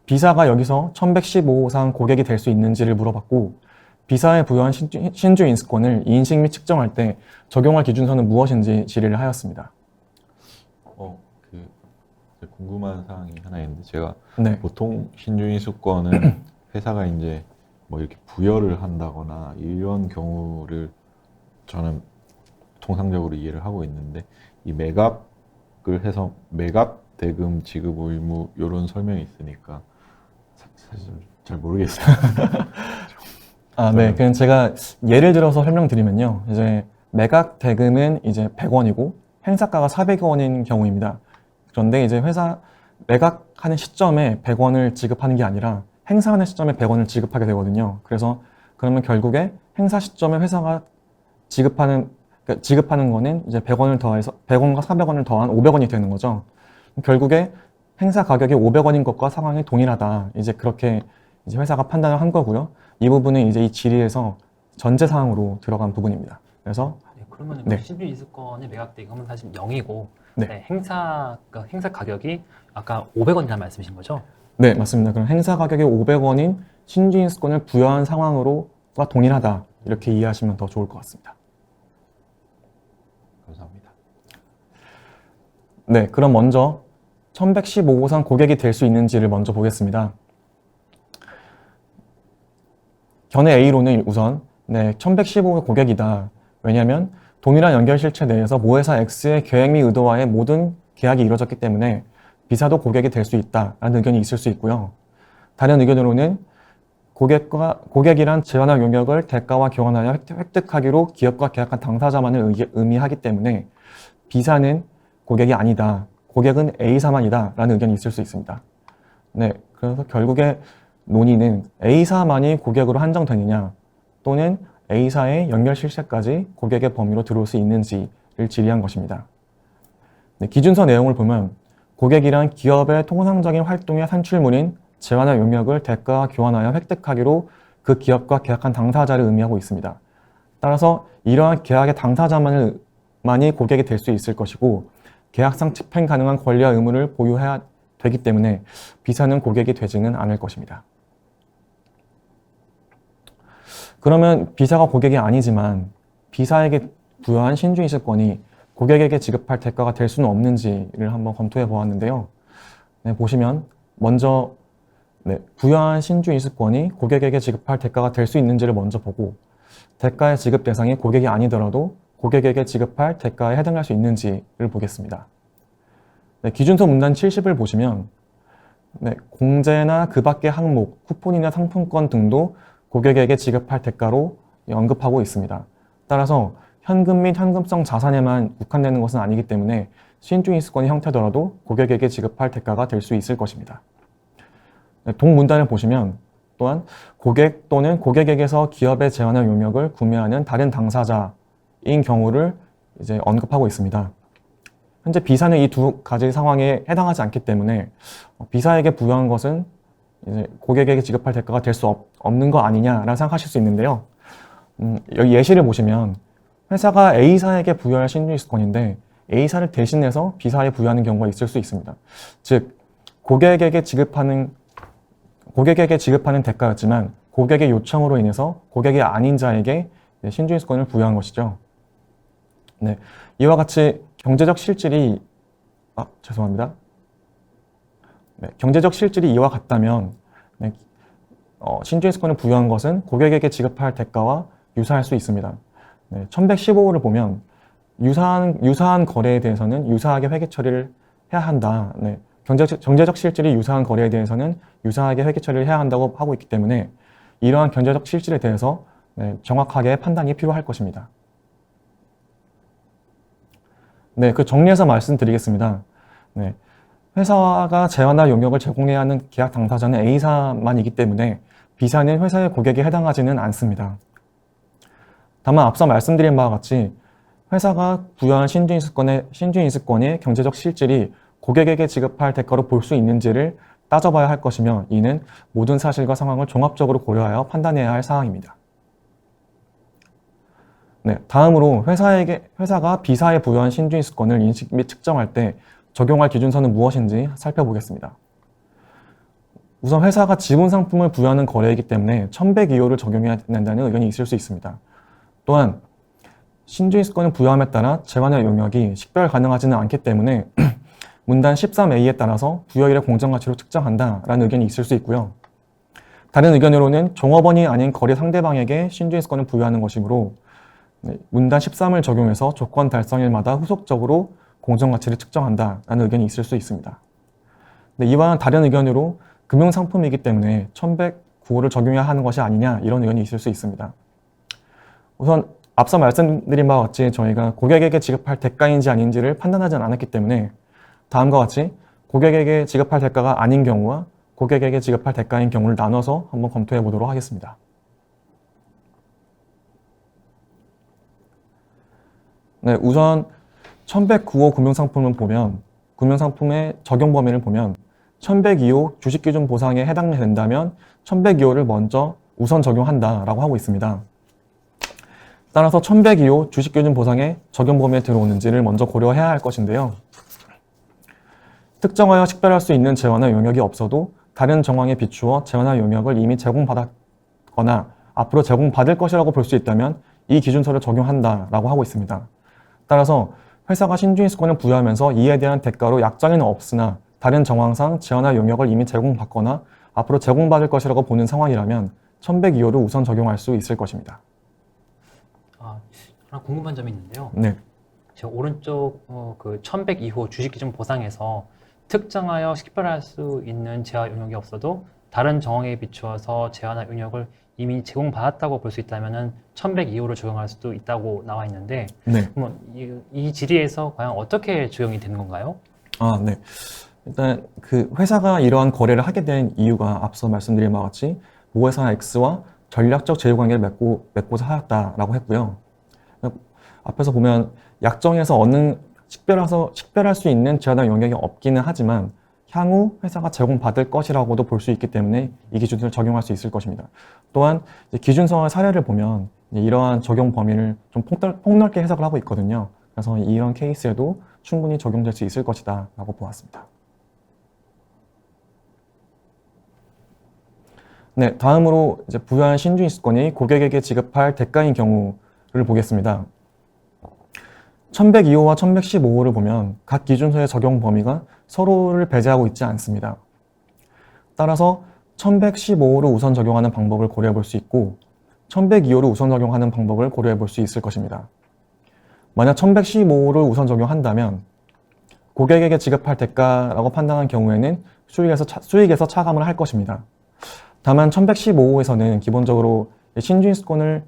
B사가 여기서 1115호상 고객이 될 수 있는지를 물어봤고 B사에 부여한 신주인수권을 인식 및 측정할 때 적용할 기준서는 무엇인지 질의를 하였습니다. 궁금한 사항이 하나 있는데 제가 네. 보통 신주인수권은 회사가 이제 뭐 이렇게 부여를 한다거나 이런 경우를 저는 통상적으로 이해를 하고 있는데 이 매각을 해서 매각 대금 지급 의무 이런 설명이 있으니까 사실 잘 모르겠어요. 네. 그럼 제가 예를 들어서 설명드리면요. 이제 매각 대금은 이제 100원이고 행사가가 400원인 경우입니다. 그런데 이제 회사 매각하는 시점에 100원을 지급하는 게 아니라 행사하는 시점에 100원을 지급하게 되거든요. 그래서 그러면 결국에 행사 시점에 회사가 지급하는 거는 이제 100원을 더해서 100원과 400원을 더한 500원이 되는 거죠. 결국에 행사 가격이 500원인 것과 상황이 동일하다. 이제 그렇게 이제 회사가 판단을 한 거고요. 이 부분은 이제 이 질의에서 전제 사항으로 들어간 부분입니다. 그래서 그러면 네. 신주인수권의 매각 대금은 사실 0이고 네. 행사 가격이 아까 500원이라는 말씀이신 거죠? 네, 맞습니다. 그럼 행사 가격이 500원인 신주인수권을 부여한 상황으로와 동일하다. 이렇게 이해하시면 더 좋을 것 같습니다. 감사합니다. 네, 그럼 먼저 1115호상 고객이 될 수 있는지를 먼저 보겠습니다. 견해 A로는 우선 1115의 고객이다. 왜냐하면 동일한 연결 실체 내에서 모회사 X의 계획 및 의도와의 모든 계약이 이루어졌기 때문에 B사도 고객이 될 수 있다라는 의견이 있을 수 있고요. 다른 의견으로는 고객이란 재환학 용역을 대가와 교환하여 획득하기로 기업과 계약한 당사자만을 의미하기 때문에 B사는 고객이 아니다. 고객은 A사만이다 라는 의견이 있을 수 있습니다. 네, 그래서 결국에 논의는 A사만이 고객으로 한정되느냐 또는 A사의 연결 실체까지 고객의 범위로 들어올 수 있는지를 질의한 것입니다. 네, 기준서 내용을 보면 고객이란 기업의 통상적인 활동의 산출물인 재환의 용역을 대가와 교환하여 획득하기로 그 기업과 계약한 당사자를 의미하고 있습니다. 따라서 이러한 계약의 당사자만이 고객이 될 수 있을 것이고 계약상 집행 가능한 권리와 의무를 보유해야 되기 때문에 B사는 고객이 되지는 않을 것입니다. 그러면 B사가 고객이 아니지만 B사에게 부여한 신주인수권이 고객에게 지급할 대가가 될 수는 없는지를 한번 검토해 보았는데요. 네, 보시면 먼저 부여한 신주인수권이 고객에게 지급할 대가가 될 수 있는지를 먼저 보고 대가의 지급 대상이 고객이 아니더라도 고객에게 지급할 대가에 해당할 수 있는지를 보겠습니다. 네, 기준서 문단 70을 보시면 공제나 그 밖의 항목, 쿠폰이나 상품권 등도 고객에게 지급할 대가로 언급하고 있습니다. 따라서 현금 및 현금성 자산에만 국한되는 것은 아니기 때문에 신주인수권의 형태더라도 고객에게 지급할 대가가 될 수 있을 것입니다. 동문단을 보시면 또한 고객 또는 고객에게서 기업의 재환의 용역을 구매하는 다른 당사자인 경우를 이제 언급하고 있습니다. 현재 B사는 이 두 가지 상황에 해당하지 않기 때문에 B사에게 부여한 것은 이제 고객에게 지급할 대가가 될 수 없는 거 아니냐라고 생각하실 수 있는데요. 여기 예시를 보시면 회사가 A사에게 부여할 신주인수권인데 A사를 대신해서 B사에 부여하는 경우가 있을 수 있습니다. 즉 고객에게 지급하는 대가였지만 고객의 요청으로 인해서 고객이 아닌 자에게 신주인수권을 부여한 것이죠. 네, 이와 같이 경제적 실질이 이와 같다면 신주인수권을 부여한 것은 고객에게 지급할 대가와 유사할 수 있습니다. 1115호를 보면 유사한 거래에 대해서는 유사하게 회계 처리를 해야 한다. 경제적 실질이 유사한 거래에 대해서는 유사하게 회계 처리를 해야 한다고 하고 있기 때문에 이러한 경제적 실질에 대해서 정확하게 판단이 필요할 것입니다. 그 정리해서 말씀드리겠습니다. 회사가 재화나 용역을 제공해야 하는 계약 당사자는 A사만이기 때문에 B사는 회사의 고객에 해당하지는 않습니다. 다만 앞서 말씀드린 바와 같이 회사가 부여한 신주인수권의 경제적 실질이 고객에게 지급할 대가로 볼 수 있는지를 따져봐야 할 것이며 이는 모든 사실과 상황을 종합적으로 고려하여 판단해야 할 사항입니다. 다음으로 회사가 B사에 부여한 신주인수권을 인식 및 측정할 때 적용할 기준서는 무엇인지 살펴보겠습니다. 우선 회사가 지분 상품을 부여하는 거래이기 때문에 1102호를 적용해야 된다는 의견이 있을 수 있습니다. 또한 신주인수권을 부여함에 따라 재화나 용역이 식별 가능하지는 않기 때문에 문단 13A에 따라서 부여일의 공정가치로 측정한다라는 의견이 있을 수 있고요. 다른 의견으로는 종업원이 아닌 거래 상대방에게 신주인수권을 부여하는 것이므로 문단 13을 적용해서 조건 달성일마다 후속적으로 공정가치를 측정한다라는 의견이 있을 수 있습니다. 이와는 다른 의견으로 금융상품이기 때문에 1109호를 적용해야 하는 것이 아니냐 이런 의견이 있을 수 있습니다. 우선 앞서 말씀드린 바와 같이 저희가 고객에게 지급할 대가인지 아닌지를 판단하지 않았기 때문에 다음과 같이 고객에게 지급할 대가가 아닌 경우와 고객에게 지급할 대가인 경우를 나눠서 한번 검토해 보도록 하겠습니다. 우선 1109호 금융상품을 보면 금융상품의 적용 범위를 보면 1102호 주식기준 보상에 해당된다면 1102호를 먼저 우선 적용한다라고 하고 있습니다. 따라서 1102호 주식기준 보상의 적용 범위에 들어오는지를 먼저 고려해야 할 것인데요. 특정하여 식별할 수 있는 재화나 용역이 없어도 다른 정황에 비추어 재화나 용역을 이미 제공받았거나 앞으로 제공받을 것이라고 볼 수 있다면 이 기준서를 적용한다라고 하고 있습니다. 따라서 회사가 신주인수권을 부여하면서 이에 대한 대가로 약정에는 없으나 다른 정황상 재화나 용역을 이미 제공받거나 앞으로 제공받을 것이라고 보는 상황이라면 1102호를 우선 적용할 수 있을 것입니다. 하나 궁금한 점이 있는데요. 저 오른쪽 그 1102호 주식기준 보상에서 특정하여 식별할 수 있는 재화 용역이 없어도 다른 정황에 비추어서 재화나 용역을 이미 제공받았다고 볼 수 있다면 1102호를 적용할 수도 있다고 나와 있는데 그러면 이 질의에서 과연 어떻게 적용이 되는 건가요? 일단 그 회사가 이러한 거래를 하게 된 이유가 앞서 말씀드린 바와 같이 모회사 X와 전략적 제휴관계를 맺고자 하였다라고 했고요. 앞에서 보면 약정에서 식별할 수 있는 재화나 용역이 없기는 하지만 향후 회사가 제공받을 것이라고도 볼 수 있기 때문에 이 기준을 적용할 수 있을 것입니다. 또한 기준서의 사례를 보면 이러한 적용 범위를 좀 폭넓게 해석을 하고 있거든요. 그래서 이런 케이스에도 충분히 적용될 수 있을 것이다 라고 보았습니다. 다음으로 부여한 신주인수권이 고객에게 지급할 대가인 경우를 보겠습니다. 1102호와 1115호를 보면 각 기준서의 적용 범위가 서로를 배제하고 있지 않습니다. 따라서 1115호를 우선 적용하는 방법을 고려해 볼 수 있고 1102호를 우선 적용하는 방법을 고려해 볼 수 있을 것입니다. 만약 1115호를 우선 적용한다면 고객에게 지급할 대가라고 판단한 경우에는 수익에서 차감을 할 것입니다. 다만 1115호에서는 기본적으로 신주인수권을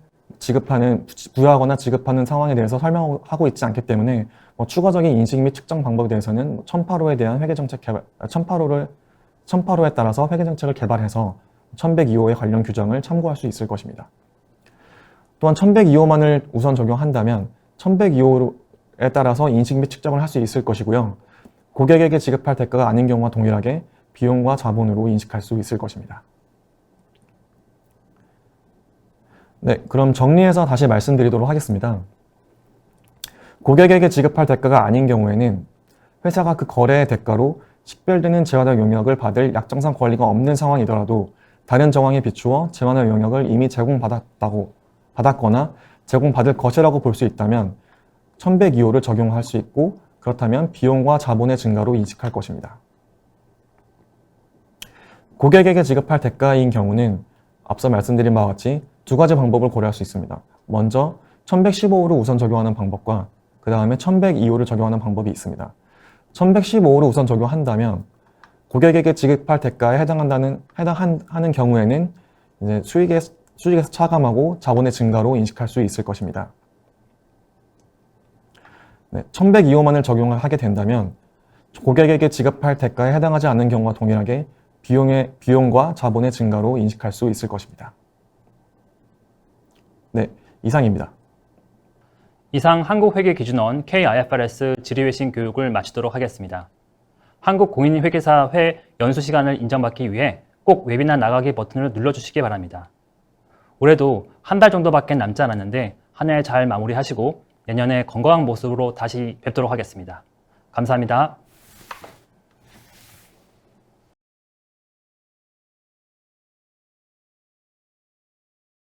부여하거나 지급하는 상황에 대해서 설명하고 있지 않기 때문에 추가적인 인식 및 측정 방법에 대해서는 1008호에 대한 회계정책 1008호에 따라서 회계정책을 개발해서 1102호의 관련 규정을 참고할 수 있을 것입니다. 또한 1102호만을 우선 적용한다면 1102호에 따라서 인식 및 측정을 할 수 있을 것이고요. 고객에게 지급할 대가가 아닌 경우와 동일하게 비용과 자본으로 인식할 수 있을 것입니다. 그럼 정리해서 다시 말씀드리도록 하겠습니다. 고객에게 지급할 대가가 아닌 경우에는 회사가 그 거래의 대가로 식별되는 재환의 용역을 받을 약정상 권리가 없는 상황이더라도 다른 정황에 비추어 재환의 용역을 이미 받았거나 제공받을 것이라고 볼 수 있다면 1102호를 적용할 수 있고, 그렇다면 비용과 자본의 증가로 인식할 것입니다. 고객에게 지급할 대가인 경우는 앞서 말씀드린 바와 같이 두 가지 방법을 고려할 수 있습니다. 먼저 1115호를 우선 적용하는 방법과 그 다음에 1102호를 적용하는 방법이 있습니다. 1115호를 우선 적용한다면 고객에게 지급할 대가에 해당하는 경우에는 이제 수익에서 차감하고 자본의 증가로 인식할 수 있을 것입니다. 네, 1102호만을 적용을 하게 된다면 고객에게 지급할 대가에 해당하지 않는 경우와 동일하게 비용과 자본의 증가로 인식할 수 있을 것입니다. 네, 이상입니다. 이상 한국회계기준원 KIFRS 지리회신 교육을 마치도록 하겠습니다. 한국공인회계사 회 연수 시간을 인정받기 위해 꼭 웨비나 나가기 버튼을 눌러주시기 바랍니다. 올해도 한 달 정도밖에 남지 않았는데 한 해 잘 마무리하시고 내년에 건강한 모습으로 다시 뵙도록 하겠습니다. 감사합니다.